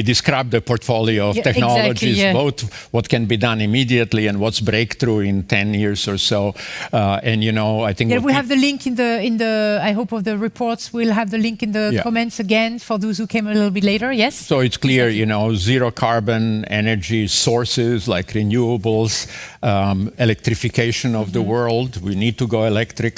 B: describe the portfolio of technologies, both what can be done immediately and what's breakthrough in 10 years or so. And I think
A: we have the link in the I hope of the reports. We'll have the link in the comments again for those who came a little bit later. Yes.
B: So it's clear, zero carbon energy sources like renewables, electrification of the world. We need to go electric.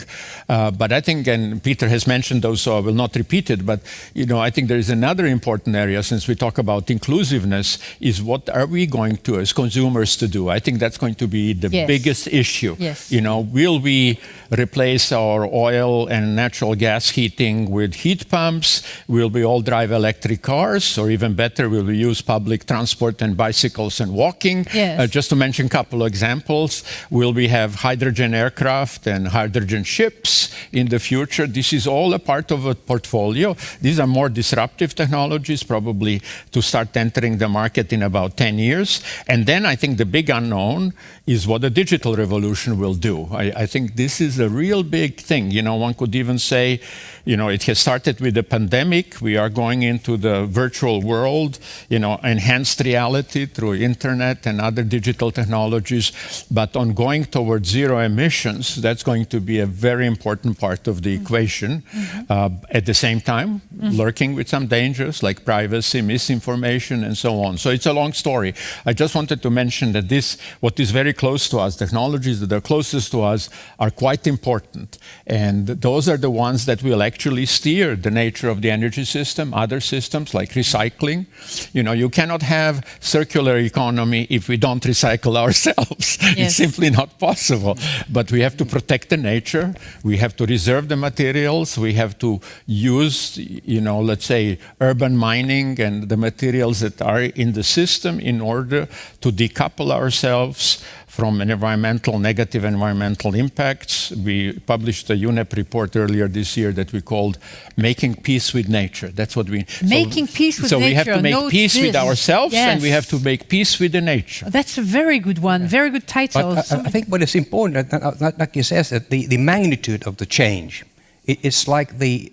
B: But I think, and Peter has mentioned those, so I will not repeat it, but I think there is another important area, since we talk about inclusiveness, is what are we going to, as consumers, to do? I think that's going to be the biggest issue.
A: Yes.
B: Will we replace our oil and natural gas heating with heat pumps? Will we all drive electric cars? Or even better, will we use public transport and bicycles and walking?
A: Yes.
B: Just to mention a couple of examples. Will we have hydrogen aircraft and hydrogen ships in the future? This is all a part of a portfolio. These are more disruptive technologies, probably to start entering the market in about 10 years. And then I think the big unknown is what the digital revolution will do. I think this is a real big thing. One could even say, it has started with the pandemic. We are going into the virtual world, enhanced reality through internet and other digital technologies. But on going towards zero emissions, that's going to be a very important part of the equation. At the same time, lurking with some dangers like privacy, misinformation, and so on. So it's a long story. I just wanted to mention that what is very close to us, technologies that are closest to us, are quite important. And those are the ones that will actually steer the nature of the energy system. Other systems like recycling. You cannot have circular economy if we don't recycle ourselves.
A: Yes.
B: It's simply not possible. But we have to protect the nature. We have to reserve the materials. We have to use, let's say, urban mining and the materials that are in the system in order to decouple ourselves from negative environmental impacts. We published a UNEP report earlier this year that we called Making Peace with Nature. That's what we...
A: Making peace with nature.
B: So we have to make peace with ourselves, and we have to make peace with the nature.
A: That's a very good one, very good title.
C: But I think what is important, like you said, that the magnitude of the change, it's like the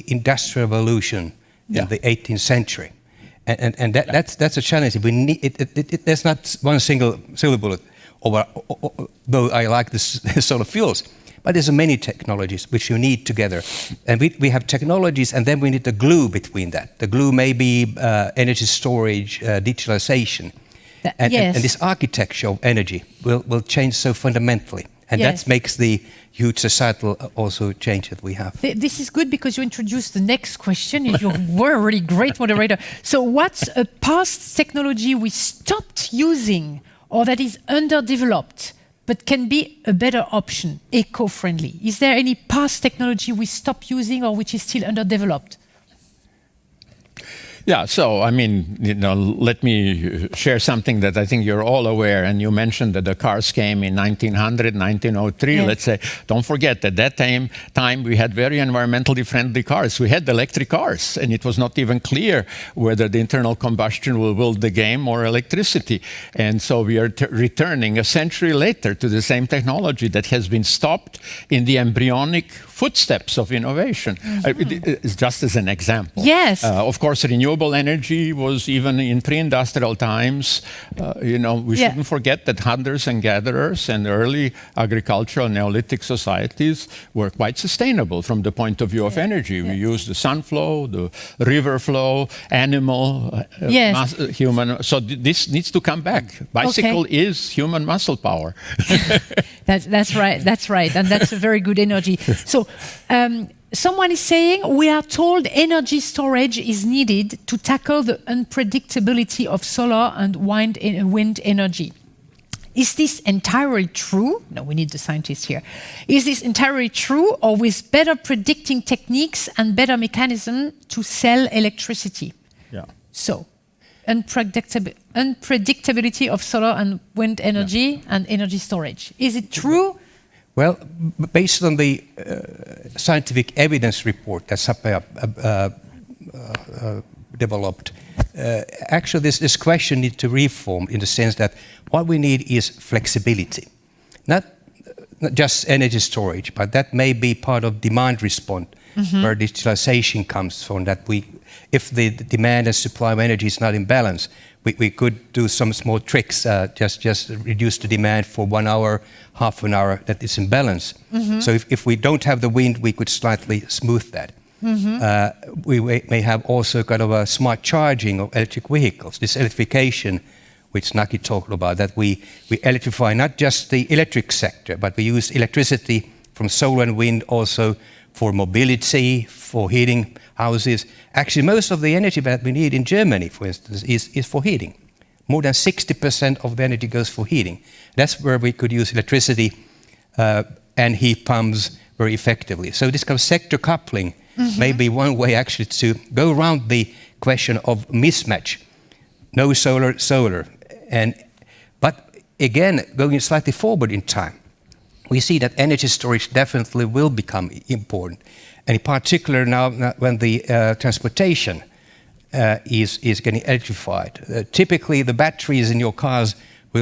C: Industrial Revolution in the 18th century. And that's a challenge. We need, there's not one single bullet. Though I like the solar fuels, but there's many technologies which you need together. And we have technologies, and then we need the glue between that. The glue may be energy storage, digitalization. And this architecture of energy will change so fundamentally. And
A: Yes.
C: that makes the huge societal also change that we have.
A: This is good because you introduced the next question. You were a really great moderator. So what's a past technology we stopped using or that is underdeveloped but can be a better option, eco-friendly? Is there any past technology we stopped using or which is still underdeveloped?
B: Yeah, so I mean, let me share something that I think you're all aware, and you mentioned that the cars came in 1900, 1903,
A: Yeah.
B: let's say. Don't forget, at that time we had very environmentally friendly cars. We had electric cars, and it was not even clear whether the internal combustion will win the game or electricity. And so we are returning a century later to the same technology that has been stopped in the embryonic footsteps of innovation. It's just as an example.
A: Yes.
B: Of course, renewable energy was even in pre-industrial times. We shouldn't forget that hunters and gatherers and early agricultural Neolithic societies were quite sustainable from the point of view of energy. We used the sun flow, the river flow, animal, human. So this needs to come back. Bicycle is human muscle power.
A: That's right. That's right. And that's a very good energy. So someone is saying we are told energy storage is needed to tackle the unpredictability of solar and wind energy. Is this entirely true? No, we need the scientists here. Is this entirely true, or with better predicting techniques and better mechanism to sell electricity?
B: Yeah.
A: So, unpredictability of solar and wind energy and energy storage. Is it true?
C: Well, based on the scientific evidence report that SAPEA developed, actually this question needs to reform in the sense that what we need is flexibility. Not just energy storage, but that may be part of demand response, where digitalization comes from, that if the demand and supply of energy is not in balance, we could do some small tricks, just reduce the demand for 1 hour, half an hour that is in balance. So if we don't have the wind, we could slightly smooth that. We may have also kind of a smart charging of electric vehicles, this electrification, which Naki talked about, that we electrify not just the electric sector, but we use electricity from solar and wind also for mobility, for heating houses. Actually, most of the energy that we need in Germany, for instance, is for heating. More than 60% of the energy goes for heating. That's where we could use electricity and heat pumps very effectively. So this kind of sector coupling may be one way actually to go around the question of mismatch. No solar. But again, going slightly forward in time, we see that energy storage definitely will become important. And in particular now when the transportation is getting electrified. Typically the batteries in your cars they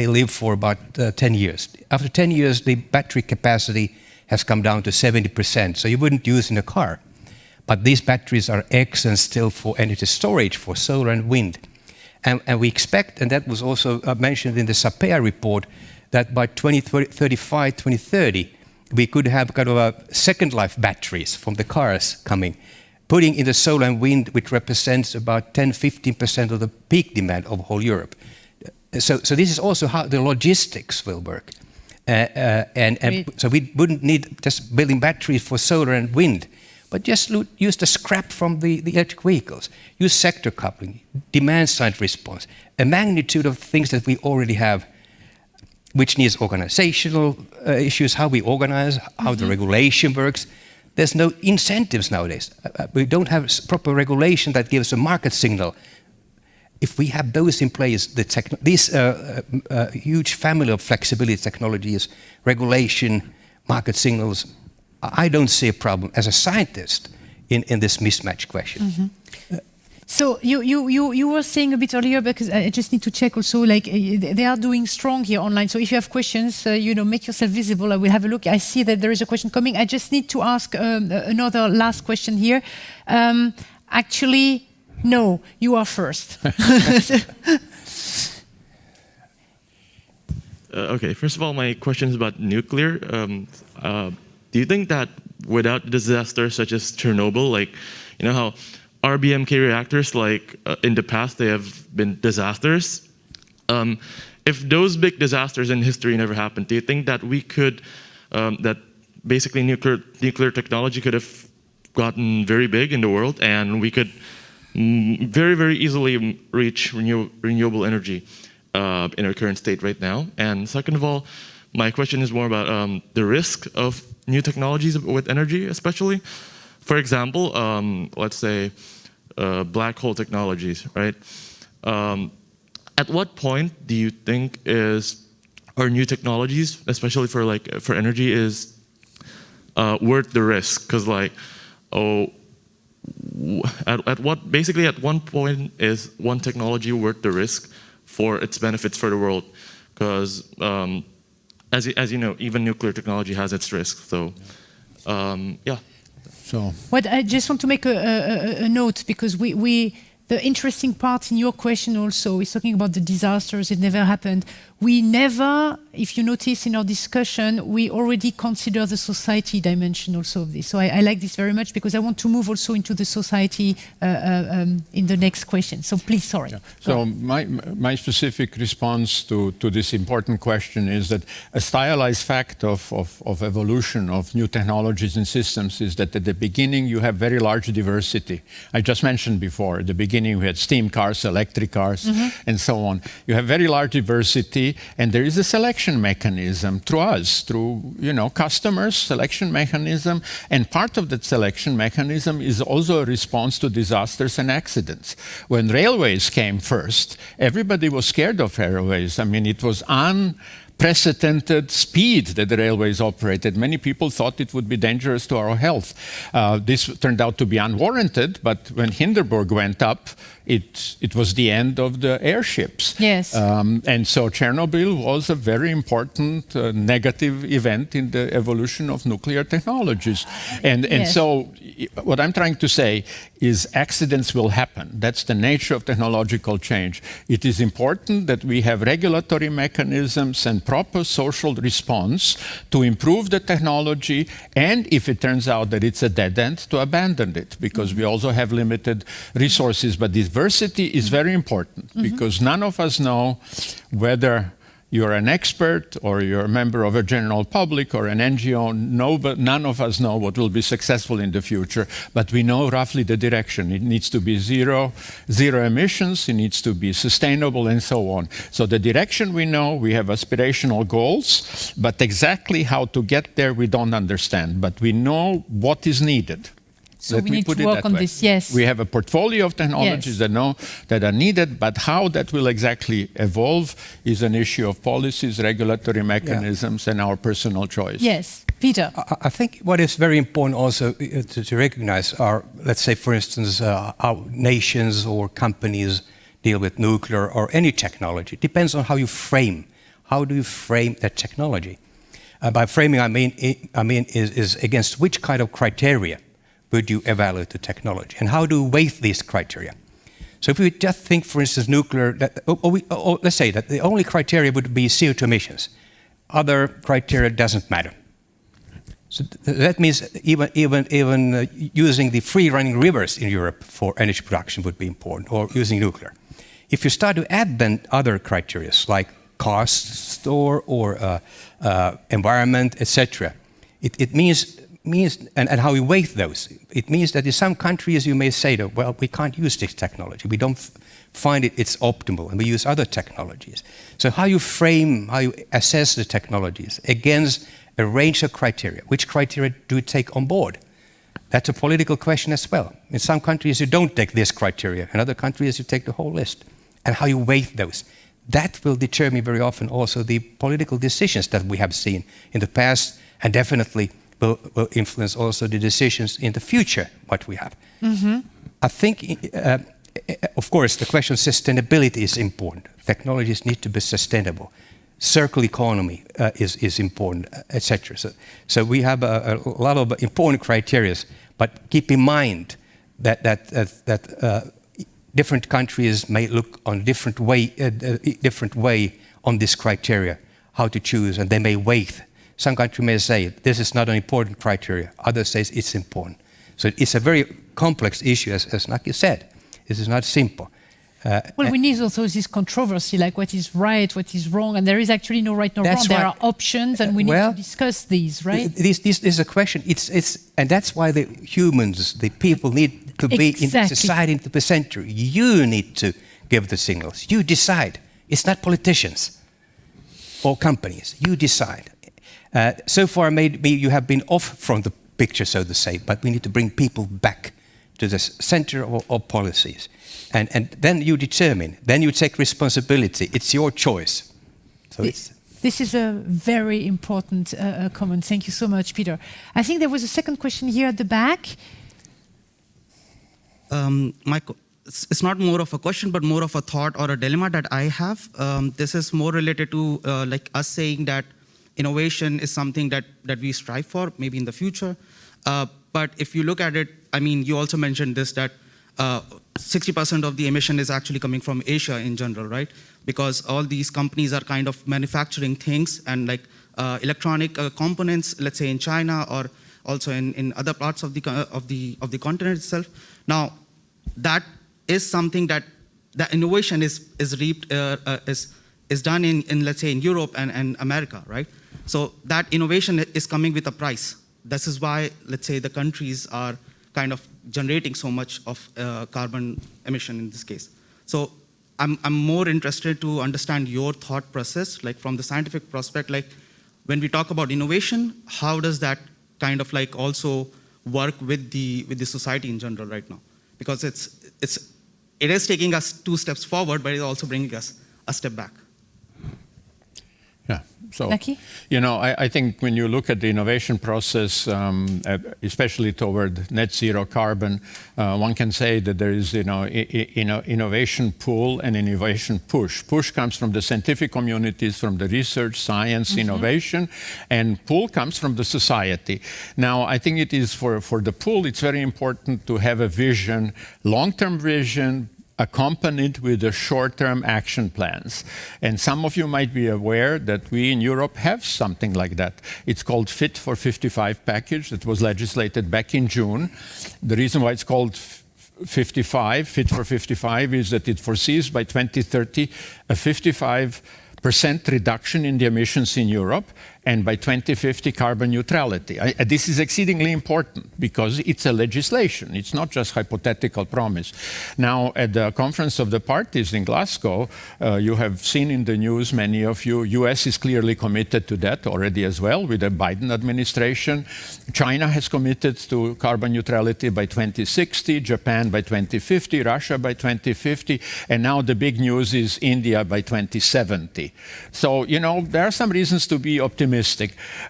C: live for about 10 years. After 10 years, the battery capacity has come down to 70%, so you wouldn't use in a car. But these batteries are excellent still for energy storage, for solar and wind. And we expect, and that was also mentioned in the SAPEA report, that by 2035, 2030, we could have kind of a second life batteries from the cars coming, putting in the solar and wind, which represents about 10-15% of the peak demand of whole Europe. So this is also how the logistics will work. So we wouldn't need just building batteries for solar and wind, but just use the scrap from the electric vehicles. Use sector coupling, demand side response, a magnitude of things that we already have, which needs organizational issues, how we organize, how the regulation works. There's no incentives nowadays. We don't have proper regulation that gives a market signal. If we have those in place, this huge family of flexibility technologies, regulation, market signals, I don't see a problem as a scientist in this mismatch question.
A: So you were saying a bit earlier, because I just need to check also, like they are doing strong here online. So if you have questions, make yourself visible. I will have a look. I see that there is a question coming. I just need to ask another last question here. Actually, no, you are first.
F: Okay, first of all, my question is about nuclear. Do you think that without disasters such as Chernobyl, like, you know how RBMK reactors, like in the past, they have been disasters. if those big disasters in history never happened, do you think that we could, that basically nuclear technology could have gotten very big in the world, and we could very, very easily reach renewable energy in our current state right now? And second of all, my question is more about the risk of new technologies with energy, especially. For example, let's say black hole technologies, right? At what point do you think are new technologies, especially for energy, is worth the risk? Because at one point is one technology worth the risk for its benefits for the world? Because as you know, even nuclear technology has its risks. So yeah.
B: So
A: what I just want to make a note, because the interesting part in your question also is talking about the disasters. It never happened. We never, if you notice in our discussion, we already consider the society dimension also of this. So I like this very much, because I want to move also into the society in the next question. So please, sorry.
B: Yeah. So my specific response to this important question is that a stylized fact of evolution of new technologies and systems is that at the beginning you have very large diversity. I just mentioned before, at the beginning we had steam cars, electric cars, and so on. You have very large diversity, and there is a selection mechanism through customers, selection mechanism, and part of that selection mechanism is also a response to disasters and accidents. When railways came first, everybody was scared of railways. I mean, it was unprecedented speed that the railways operated. Many people thought it would be dangerous to our health. This turned out to be unwarranted, but when Hindenburg went up, it was the end of the airships.
A: Yes.
B: And so Chernobyl was a very important negative event in the evolution of nuclear technologies. And
A: Yes.
B: so what I'm trying to say is accidents will happen. That's the nature of technological change. It is important that we have regulatory mechanisms and proper social response to improve the technology, and if it turns out that it's a dead end, to abandon it, because we also have limited resources. But diversity is very important, because none of us know whether you're an expert or you're a member of a general public or an NGO. None of us know what will be successful in the future, but we know roughly the direction. It needs to be zero emissions, it needs to be sustainable, and so on. So the direction we know, we have aspirational goals, but exactly how to get there we don't understand, but we know what is needed.
A: So we need to work on this, yes.
B: We have a portfolio of technologies that are needed, but how that will exactly evolve is an issue of policies, regulatory mechanisms, and our personal choice.
A: Yes, Peter.
C: I think what is very important also to recognize are, let's say, for instance, how nations or companies deal with nuclear or any technology. It depends on how you frame. How do you frame that technology? By framing, I mean is against which kind of criteria would you evaluate the technology, and how do you weight these criteria? So if we just think, for instance, nuclear, let's say that the only criteria would be CO2 emissions. Other criteria doesn't matter. So that means even using the free-running rivers in Europe for energy production would be important, or using nuclear. If you start to add then other criteria like cost or environment, etc., it means and how we weight those. It means that in some countries you may say that, well, we can't use this technology. We don't find it's optimal, and we use other technologies. So how you frame, how you assess the technologies against a range of criteria. Which criteria do you take on board? That's a political question as well. In some countries you don't take this criteria. In other countries you take the whole list. And how you weight those. That will determine very often also the political decisions that we have seen in the past, and definitely will influence also the decisions in the future, what we have. I think, of course, the question of sustainability is important. Technologies need to be sustainable. Circular economy is important, etc. So we have a lot of important criteria, but keep in mind that different countries may look on different way on this criteria, how to choose, and they may weight. Some countries may say, this is not an important criteria. Others say it's important. So it's a very complex issue, as Naki said. This is not simple.
A: Well, we need also this controversy, like what is right, what is wrong, and there is actually no right nor wrong. There are options, and we need to discuss these, right?
C: This is a question. And that's why the humans, the people, need to be in society into the center. You need to give the signals. You decide. It's not politicians or companies. You decide. So far, maybe you have been off from the picture, so to say, but we need to bring people back to the center of policies. And then you determine, then you take responsibility. It's your choice. So
A: this is a very important comment. Thank you so much, Peter. I think there was a second question here at the back.
G: It's not more of a question, but more of a thought or a dilemma that I have. This is more related to like us saying that innovation is something that we strive for, maybe in the future. But if you look at it, I mean, you also mentioned this, that 60% of the emission is actually coming from Asia in general, right? Because all these companies are kind of manufacturing things and like electronic components, let's say in China or also in other parts of the continent itself. Now, that is something that the innovation is done in let's say in Europe and America, right? So that innovation is coming with a price. This is why, let's say, the countries are kind of generating so much of carbon emission in this case. So I'm more interested to understand your thought process, like from the scientific prospect, like when we talk about innovation, how does that kind of like also work with the society in general right now? Because it is taking us 2 steps forward, but it's also bringing us a step back.
B: Yeah. So,
A: Naki?
B: you know, I think when you look at the innovation process, especially toward net zero carbon, one can say that there is, innovation pull and innovation push. Push comes from the scientific communities, from the research, science, innovation, and pull comes from the society. Now, I think it is for the pull, it's very important to have a vision, long-term vision, accompanied with the short-term action plans. And some of you might be aware that we in Europe have something like that. It's called Fit for 55 package that was legislated back in June. The reason why it's called 55, Fit for 55, is that it foresees by 2030 a 55% reduction in the emissions in Europe, and by 2050 carbon neutrality. This is exceedingly important because it's a legislation. It's not just hypothetical promise. Now, at the Conference of the Parties in Glasgow, you have seen in the news, many of you, US is clearly committed to that already as well with the Biden administration. China has committed to carbon neutrality by 2060, Japan by 2050, Russia by 2050, and now the big news is India by 2070. So, there are some reasons to be optimistic.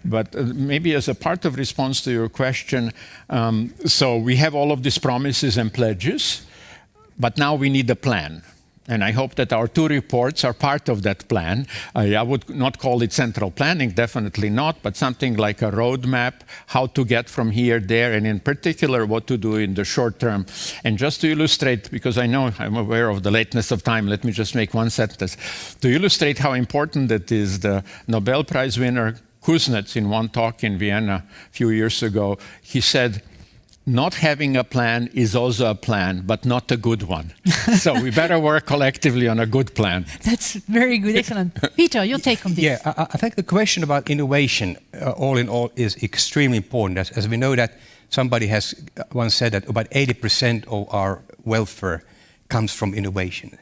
B: But maybe as a part of response to your question, so we have all of these promises and pledges, but now we need a plan. And I hope that our 2 reports are part of that plan. I would not call it central planning, definitely not, but something like a roadmap, how to get from here, there, and in particular, what to do in the short term. And just to illustrate, because I know I'm aware of the lateness of time, let me just make one sentence. To illustrate how important that is, the Nobel Prize winner Kuznets, in one talk in Vienna a few years ago, he said, not having a plan is also a plan, but not a good one. So we better work collectively on a good plan.
A: That's very good. Excellent. Peter, your take on this.
C: Yeah, I think the question about innovation, all in all, is extremely important. As we know that somebody has once said that about 80% of our welfare comes from innovation.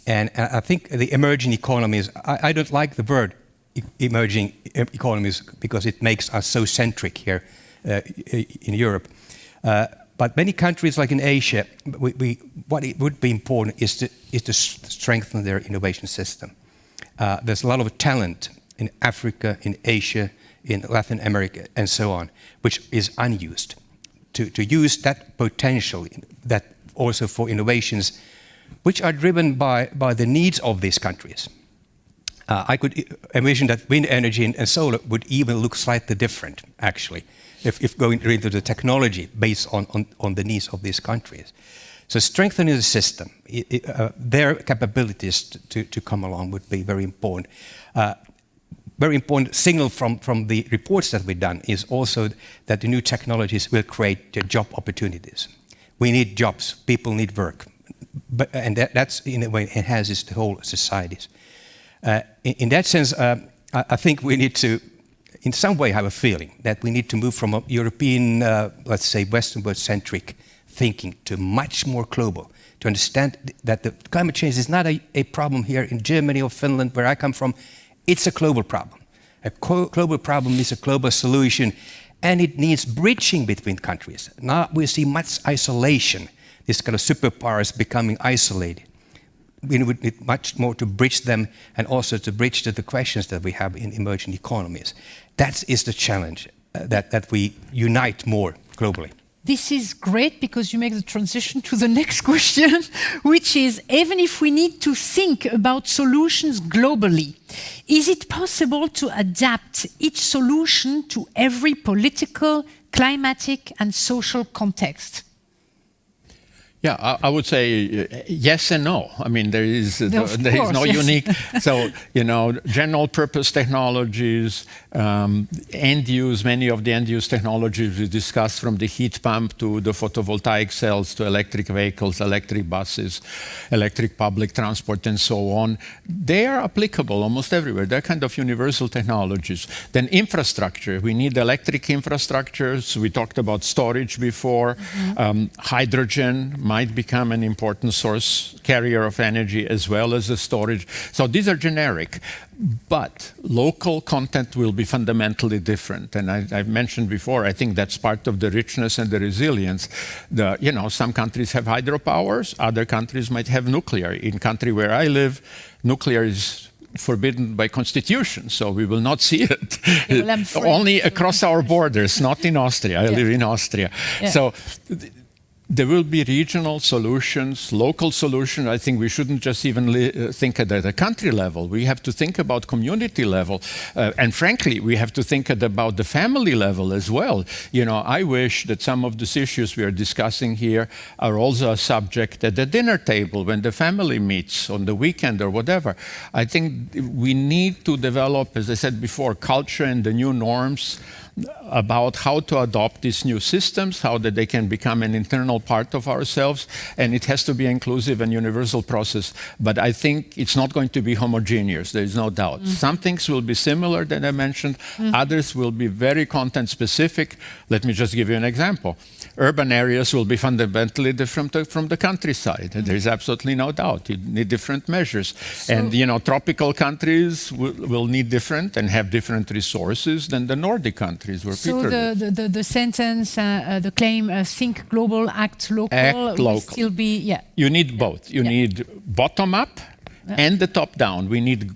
C: And I think the emerging economies, I don't like the word emerging economies because it makes us so centric here in Europe. But many countries, like in Asia, what it would be important is to strengthen their innovation system. There's a lot of talent in Africa, in Asia, in Latin America, and so on, which is unused. To use that potential, that also for innovations, which are driven by the needs of these countries. I could envision that wind energy and solar would even look slightly different, actually, if going into the technology based on the needs of these countries. So strengthening the system, their capabilities to come along would be very important. Very important signal from the reports that we've done is also that the new technologies will create job opportunities. We need jobs, people need work. and that's in a way enhances the whole societies. In that sense, I think we need to, in some way, have a feeling that we need to move from a European, let's say, Western world-centric thinking to much more global, to understand that the climate change is not a problem here in Germany or Finland, where I come from. It's a global problem. A global problem is a global solution, and it needs bridging between countries. Now we see much isolation, this kind of superpowers becoming isolated. We need much more to bridge them, and also to bridge the questions that we have in emerging economies. That is the challenge, that we unite more globally.
A: This is great because you make the transition to the next question, which is, even if we need to think about solutions globally, is it possible to adapt each solution to every political, climatic, and social context?
B: Yeah, I would say yes and no. I mean, there is no unique. So, general purpose technologies, many of the end-use technologies we discussed, from the heat pump to the photovoltaic cells to electric vehicles, electric buses, electric public transport, and so on, they are applicable almost everywhere. They're kind of universal technologies. Then infrastructure. We need electric infrastructures. We talked about storage before. Mm-hmm. Hydrogen might become an important carrier of energy as well as the storage. So these are generic, but local content will be fundamentally different. And I've mentioned before, I think that's part of the richness and the resilience. Some countries have hydropowers, other countries might have nuclear. In country where I live, nuclear is forbidden by constitution, so we will not see it. Yeah, well, only across our borders, not in Austria. I live in Austria. Yeah. So there will be regional solutions, local solutions. I think we shouldn't just even think at the country level. We have to think about community level. And frankly, we have to think about the family level as well. I wish that some of these issues we are discussing here are also a subject at the dinner table when the family meets on the weekend or whatever. I think we need to develop, as I said before, culture and the new norms about how to adopt these new systems, how that they can become an internal part of ourselves, and it has to be inclusive and universal process. But I think it's not going to be homogeneous, there is no doubt. Mm-hmm. Some things will be similar that I mentioned, others will be very content specific. Let me just give you an example. Urban areas will be fundamentally different from the countryside. There is absolutely no doubt. You need different measures. And tropical countries will need different and have different resources than the Nordic countries. So
A: the sentence, the claim, think global, act local, will still be,
B: You need both. You need bottom-up and the top-down. We need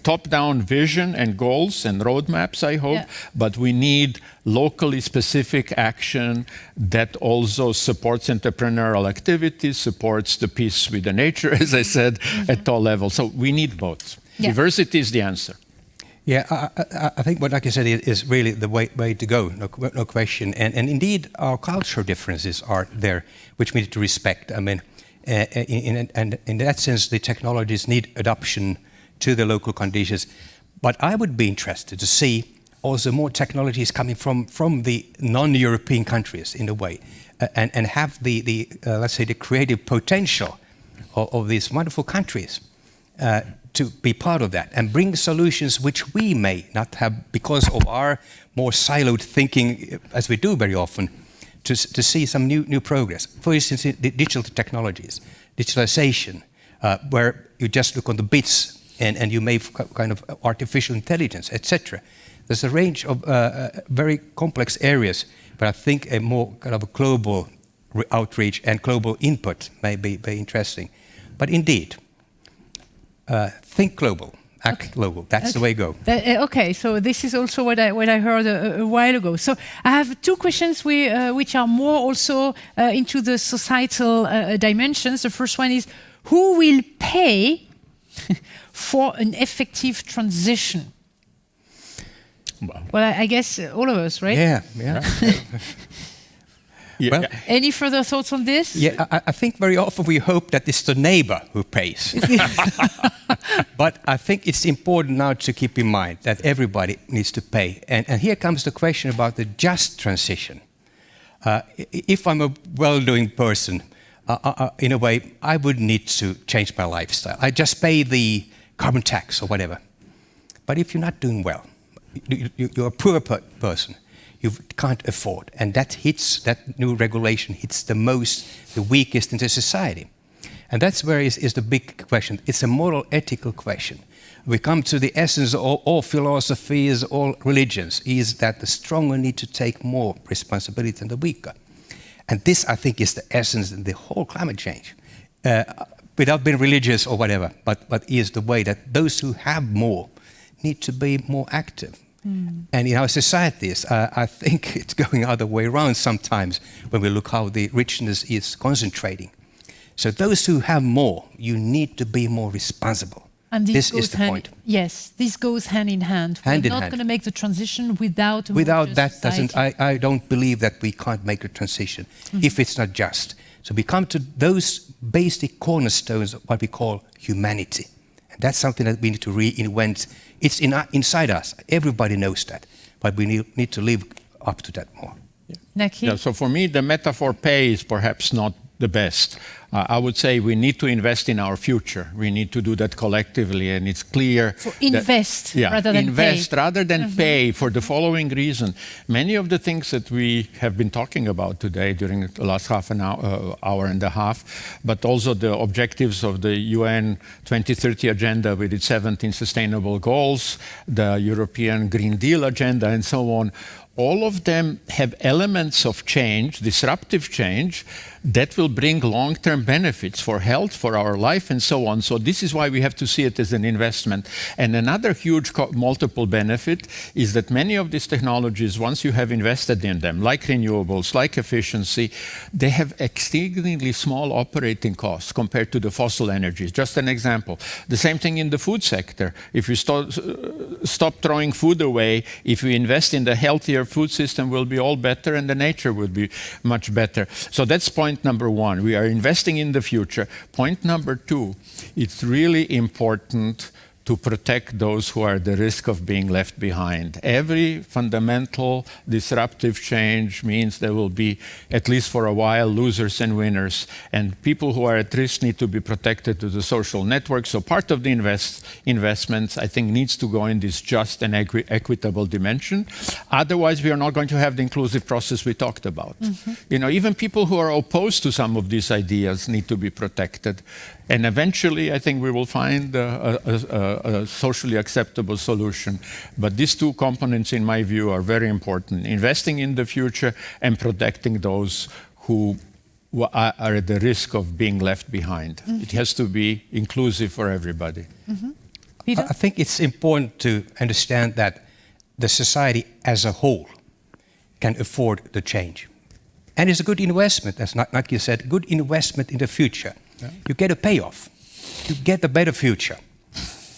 B: top-down vision and goals and roadmaps, I hope, but we need locally specific action that also supports entrepreneurial activity, supports the peace with the nature, as I said, at all levels. So we need both. Yeah. Diversity is the answer.
C: Yeah, I think what Naki said is really the way to go, no question. And indeed, our cultural differences are there, which we need to respect. I mean, in that sense, the technologies need adoption to the local conditions. But I would be interested to see also more technologies coming from the non-European countries, in a way, and have the let's say, the creative potential of these wonderful countries to be part of that and bring solutions which we may not have because of our more siloed thinking, as we do very often, to see some new progress. For instance, the digital technologies, digitalization, where you just look on the bits and you make kind of artificial intelligence, etc. There's a range of very complex areas, but I think a more kind of a global outreach and global input may be very interesting. But indeed, think global, act global. That's the way to go.
A: Okay, so this is also what I heard a while ago. So I have two questions which are more also into the societal dimensions. The first one is, who will pay for an effective transition? Well, I guess all of us, right?
C: Yeah.
A: Well, any further thoughts on this?
C: Yeah, I think very often we hope that it's the neighbor who pays. But I think it's important now to keep in mind that everybody needs to pay. And here comes the question about the just transition. If I'm a well-doing person, in a way, I would need to change my lifestyle. I just pay the carbon tax or whatever. But if you're not doing well, you're a poor person, you can't afford. And that new regulation hits the weakest in the society. And that's where is the big question. It's a moral, ethical question. We come to the essence of all philosophies, all religions, is that the stronger need to take more responsibility than the weaker. And this, I think, is the essence of the whole climate change. Without being religious or whatever, but is the way that those who have more need to be more active. And in our societies, I think it's going the other way around sometimes when we look how the richness is concentrating. So those who have more, you need to be more responsible.
A: And
C: this is the point.
A: Yes, this goes hand in hand. We're not going to make the transition without
C: that
A: society.
C: I don't believe that we can't make a transition if it's not just. So we come to those basic cornerstones of what we call humanity. And that's something that we need to reinvent. It's inside us. Everybody knows that. But we need to live up to that more.
A: Naki?
B: Yeah, so for me, the metaphor pay is perhaps not the best. I would say we need to invest in our future. We need to do that collectively, and it's clear.
A: So invest rather than
B: invest
A: pay.
B: rather than pay for the following reason. Many of the things that we have been talking about today during the last half an hour and a half, but also the objectives of the UN 2030 agenda with its 17 sustainable goals, the European Green Deal agenda, and so on. All of them have elements of change, disruptive change, that will bring long-term benefits for health, for our life, and so on. So this is why we have to see it as an investment. And another huge multiple benefit is that many of these technologies, once you have invested in them, like renewables, like efficiency, they have exceedingly small operating costs compared to the fossil energies. Just an example. The same thing in the food sector. If we stop throwing food away, if we invest in the healthier food system, will be all better and the nature will be much better. So that's point number one. We are investing in the future. Point number two, it's really important to protect those who are at the risk of being left behind. Every fundamental disruptive change means there will be, at least for a while, losers and winners. And people who are at risk need to be protected to the social network. So part of the investments, I think, needs to go in this just and equitable dimension. Otherwise, we are not going to have the inclusive process we talked about. You know, even people who are opposed to some of these ideas need to be protected. And eventually, I think we will find a socially acceptable solution. But these two components, in my view, are very important. Investing in the future and protecting those who are at the risk of being left behind. It has to be inclusive for everybody.
A: Peter?
C: I think it's important to understand that the society as a whole can afford the change. And it's a good investment, as Naki said, good investment in the future. Yeah. You get a payoff. You get a better future.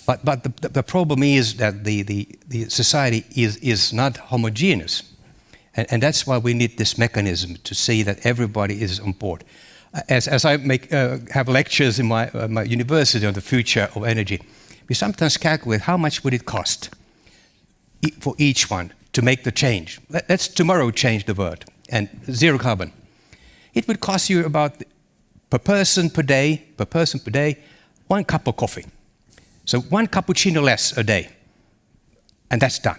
C: But the problem is that the society is not homogeneous. And that's why we need this mechanism to see that everybody is on board. As I have lectures in my university on the future of energy, we sometimes calculate how much would it cost for each one to make the change. Let's tomorrow change the world and zero carbon. It would cost you about per person per day, 1 cup of coffee. So 1 cappuccino less a day. And that's done.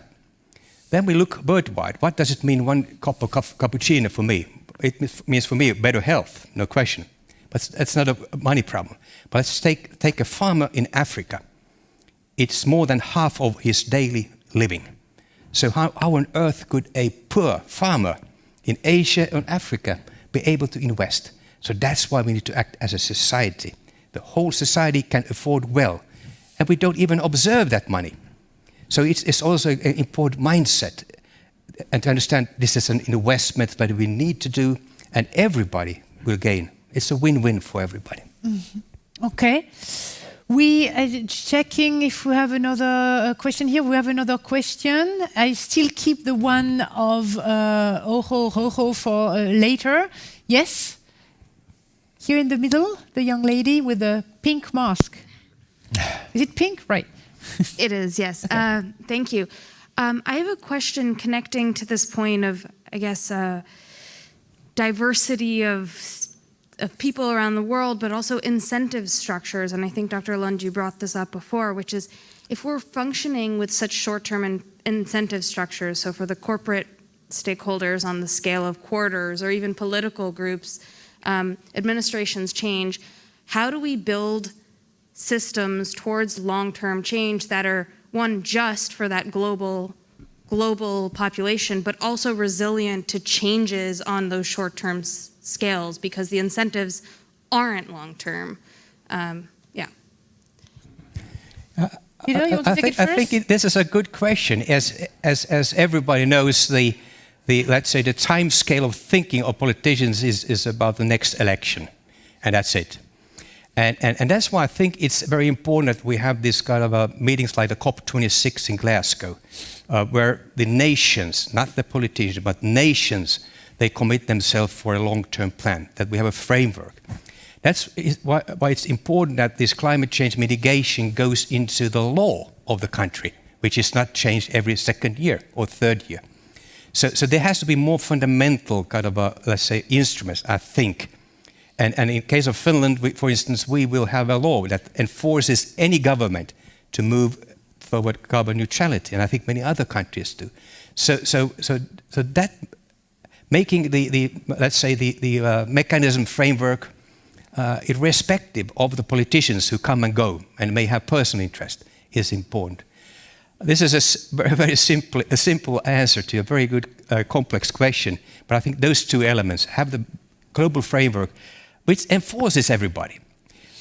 C: Then we look worldwide. What does it mean, 1 cup of cappuccino for me? It means for me better health, no question. But that's not a money problem. But let's take a farmer in Africa. It's more than half of his daily living. So how on earth could a poor farmer in Asia or Africa be able to invest? So that's why we need to act as a society. The whole society can afford well. And we don't even observe that money. So it's also an important mindset. And to understand this is an investment that we need to do, and everybody will gain. It's a win-win for everybody.
A: Okay. We are checking if we have another question here. We have another question. I still keep the one of Rojo for later. Yes? Here in the middle, the young lady with the pink mask. Is it pink? Right.
E: It is, yes.
A: Okay.
E: Thank you. I have a question connecting to this point of, I guess, diversity of people around the world, but also incentive structures. And I think, Dr. Lund, you brought this up before, which is if we're functioning with such short-term incentive structures, so for the corporate stakeholders on the scale of quarters or even political groups, administrations change, how do we build systems towards long-term change that are, one, just for that global population, but also resilient to changes on those short-term scales, because the incentives aren't long-term.
A: Peter, you want to take it first?
C: I think this is a good question. As everybody knows, the let's say the time scale of thinking of politicians is about the next election, and that's it. And that's why I think it's very important that we have this kind of meetings like the COP26 in Glasgow, where the nations, not the politicians, but nations, they commit themselves for a long-term plan, that we have a framework. That's why it's important that this climate change mitigation goes into the law of the country, which is not changed every second year or third year. So there has to be more fundamental kind of, let's say, instruments, I think. And in case of Finland, for instance, we will have a law that enforces any government to move forward carbon neutrality, and I think many other countries do. So that making the let's say the mechanism framework irrespective of the politicians who come and go and may have personal interest is important. This is a very simple answer to a very good complex question, but I think those two elements have the global framework which enforces everybody.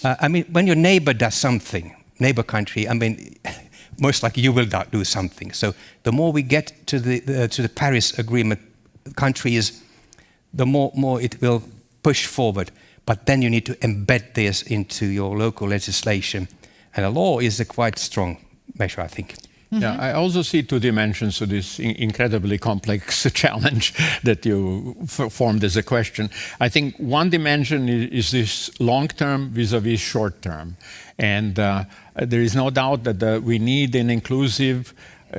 C: I mean, when your neighbor does something, neighbor country, I mean, most likely you will do something. So the more we get to the Paris Agreement countries, the more it will push forward. But then you need to embed this into your local legislation. And a law is a quite strong measure, I think.
B: Mm-hmm. Yeah, I also see two dimensions to this incredibly complex challenge that you formed as a question. I think one dimension is this long-term vis-a-vis short-term. And there is no doubt that we need an inclusive,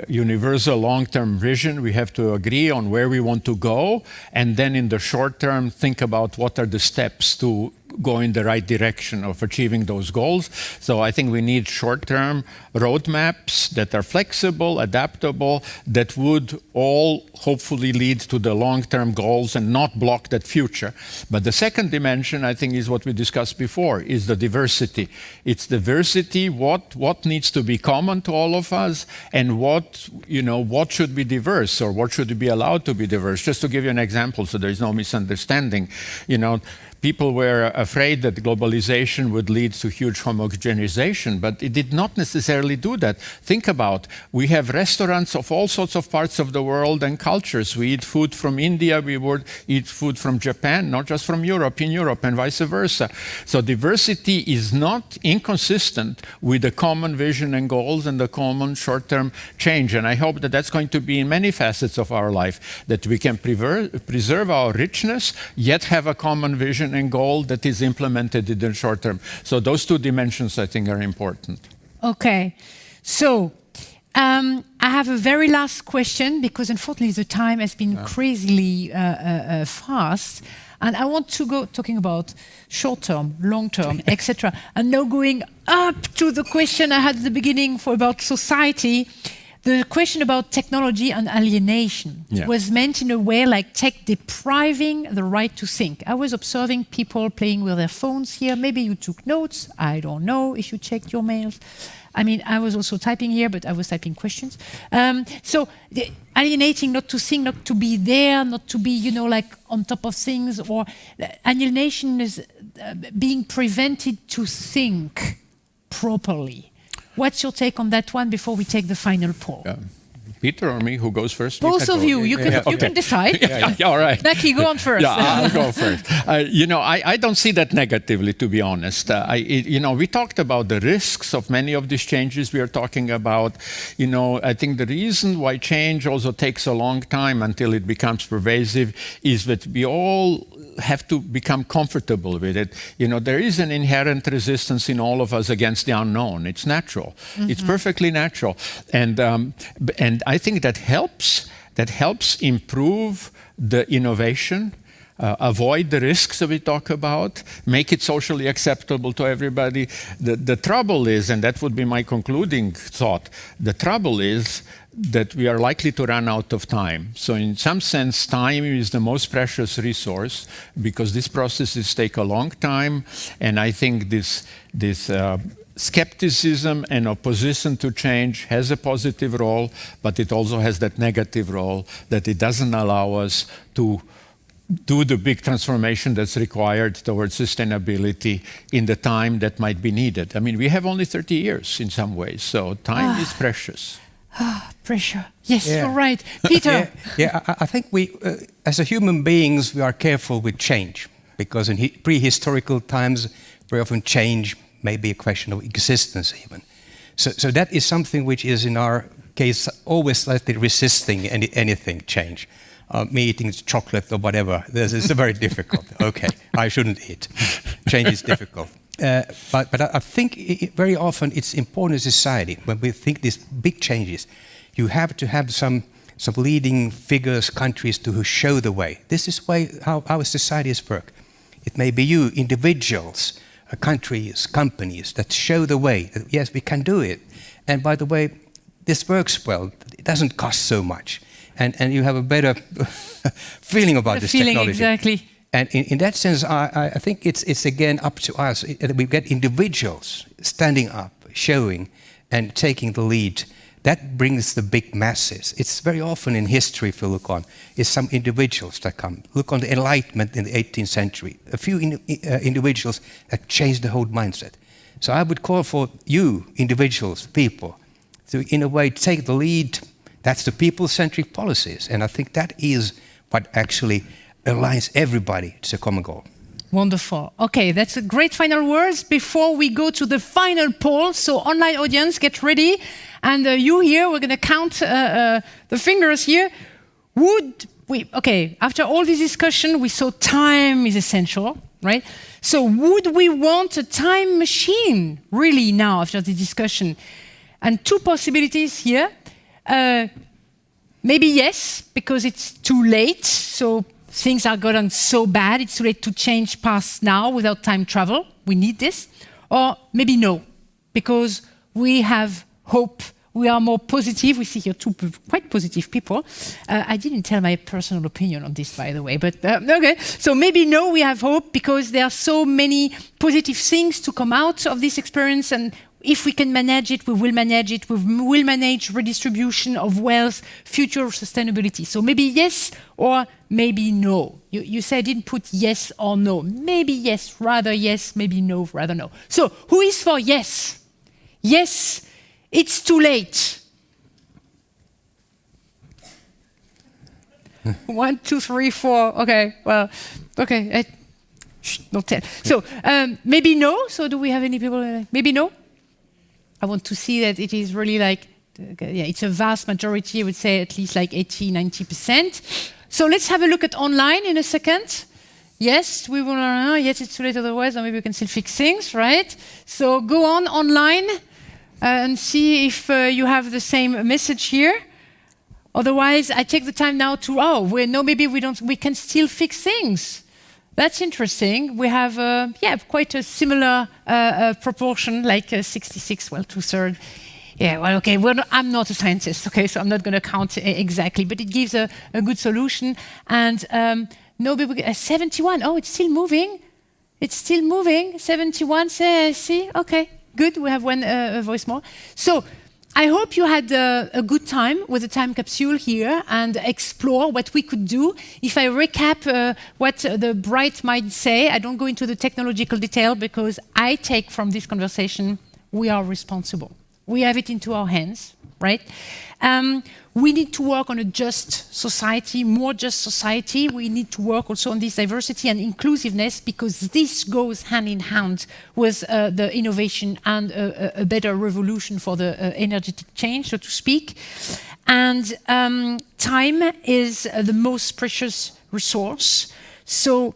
B: universal long-term vision. We have to agree on where we want to go, and then in the short term, think about what are the steps to go in the right direction of achieving those goals. So I think we need short-term roadmaps that are flexible, adaptable, that would all hopefully lead to the long-term goals and not block that future. But the second dimension, I think, is what we discussed before, is the diversity. It's diversity, what needs to be common to all of us, and what should be diverse, or what should be allowed to be diverse. Just to give you an example so there is no misunderstanding, people were afraid that globalization would lead to huge homogenization, but it did not necessarily do that. Think about, we have restaurants of all sorts of parts of the world and cultures. We eat food from India, we would eat food from Japan, not just from Europe, in Europe, and vice versa. So diversity is not inconsistent with the common vision and goals and the common short-term change. And I hope that that's going to be in many facets of our life, that we can preserve our richness, yet have a common vision and goal that is implemented in the short term. So those two dimensions, I think, are important.
A: Okay. So I have a very last question, because unfortunately the time has been crazily fast. And I want to go talking about short-term, long-term, etc. And now going up to the question I had at the beginning about society. The question about technology and alienation was meant in a way like tech depriving the right to think. I was observing people playing with their phones here. Maybe you took notes. I don't know if you checked your mails. I mean, I was also typing here, but I was typing questions. So alienating, not to think, not to be there, not to be, like on top of things, or alienation is being prevented to think properly. What's your take on that one before we take the final poll?
B: Peter or me, who goes first?
A: Both of you. You can decide.
B: All right.
A: Naki, go on first.
B: Yeah, I'll go first. I don't see that negatively, to be honest. We talked about the risks of many of these changes we are talking about. I think the reason why change also takes a long time until it becomes pervasive is that we all have to become comfortable with it. There is an inherent resistance in all of us against the unknown. It's natural. Mm-hmm. It's perfectly natural. And I think that helps improve the innovation. avoid the risks that we talk about, make it socially acceptable to everybody. The trouble is, and that would be my concluding thought, the trouble is that we are likely to run out of time. So in some sense, time is the most precious resource because these processes take a long time. And I think this skepticism and opposition to change has a positive role, but it also has that negative role that it doesn't allow us to do the big transformation that's required towards sustainability in the time that might be needed. I mean, we have only 30 years in some ways, so time is precious.
A: Pressure. Yes,
C: Yeah.
A: you're right. Peter.
C: I think we, as a human beings, we are careful with change because in prehistorical times, very often change may be a question of existence even. So that is something which is in our case always slightly resisting anything change. Me eating chocolate or whatever, this is very difficult. Okay, I shouldn't eat. Change is difficult. But I think very often it's important in society, when we think these big changes, you have to have some leading figures, countries to show the way. This is how our societies work. It may be you, individuals, countries, companies that show the way, that yes, we can do it. And by the way, this works well, it doesn't cost so much. And you have a better feeling about this technology.
A: Exactly.
C: And in that sense, I think it's again up to us. We get individuals standing up, showing, and taking the lead. That brings the big masses. It's very often in history, if you look on, it's some individuals that come. Look on the Enlightenment in the 18th century. A few individuals that changed the whole mindset. So I would call for you, individuals, people, to in a way take the lead. That's the people-centric policies. And I think that is what actually aligns everybody to a common goal.
A: Wonderful. Okay, that's a great final words before we go to the final poll. So online audience, get ready. And you here, we're going to count the fingers here. After all this discussion, we saw time is essential, right? So would we want a time machine really now after the discussion? And two possibilities here. Maybe yes, because it's too late. So things are gotten so bad, it's too late to change past now without time travel. We need this. Or maybe no, because we have hope. We are more positive. We see here two quite positive people. I didn't tell my personal opinion on this, by the way, but okay. So maybe no, we have hope because there are so many positive things to come out of this experience, and if we can manage it, we will manage it. We will manage redistribution of wealth, future sustainability. So maybe yes or maybe no. You said I didn't put yes or no. Maybe yes, rather yes, maybe no, rather no. So who is for yes? Yes, it's too late. 1, 2, 3, 4. Okay, well, okay. Don't tell. So maybe no. So do we have any people? Maybe no. I want to see that it is really like, it's a vast majority, I would say at least like 80, 90%. So let's have a look at online in a second. Yes, we will, yes, it's too late otherwise, or maybe we can still fix things, right? So go on online and see if you have the same message here. Otherwise, I take the time now to, maybe we can still fix things. That's interesting. We have, quite a similar proportion, like 66, well, 2/3. Yeah, well, okay, I'm not a scientist, okay, so I'm not going to count exactly, but it gives a good solution. And no, 71, it's still moving. It's still moving, 71, see, okay, good, we have one voice more. So, I hope you had a good time with the time capsule here and explore what we could do. If I recap what the Bright might say, I don't go into the technological detail because I take from this conversation, we are responsible. We have it into our hands, right? We need to work on a just society, more just society. We need to work also on this diversity and inclusiveness because this goes hand in hand with the innovation and a better revolution for the energetic change, so to speak. And time is the most precious resource. So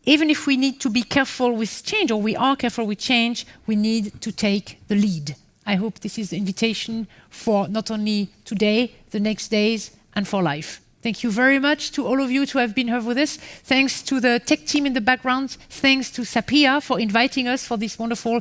A: even if we need to be careful with change, or we are careful with change, we need to take the lead. I hope this is the invitation for not only today, the next days, and for life. Thank you very much to all of you to have been here with us. Thanks to the tech team in the background. Thanks to SAPEA for inviting us for this wonderful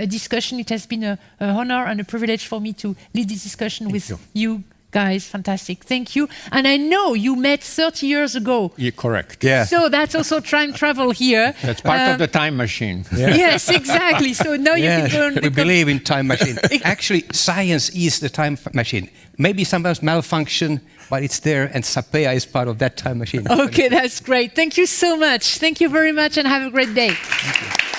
A: discussion. It has been an honor and a privilege for me to lead this discussion with you guys. Fantastic. Thank you. And I know you met 30 years ago.
B: Yeah, correct.
C: Yeah.
A: So that's also time travel here.
B: That's part of the time machine.
A: Yes, exactly. So now you can go and
C: we believe in time machine. Actually, science is the time machine. Maybe sometimes malfunction, but it's there, and SAPEA is part of that time machine.
A: Okay, that's great. Thank you so much. Thank you very much, and have a great day.
C: Thank you.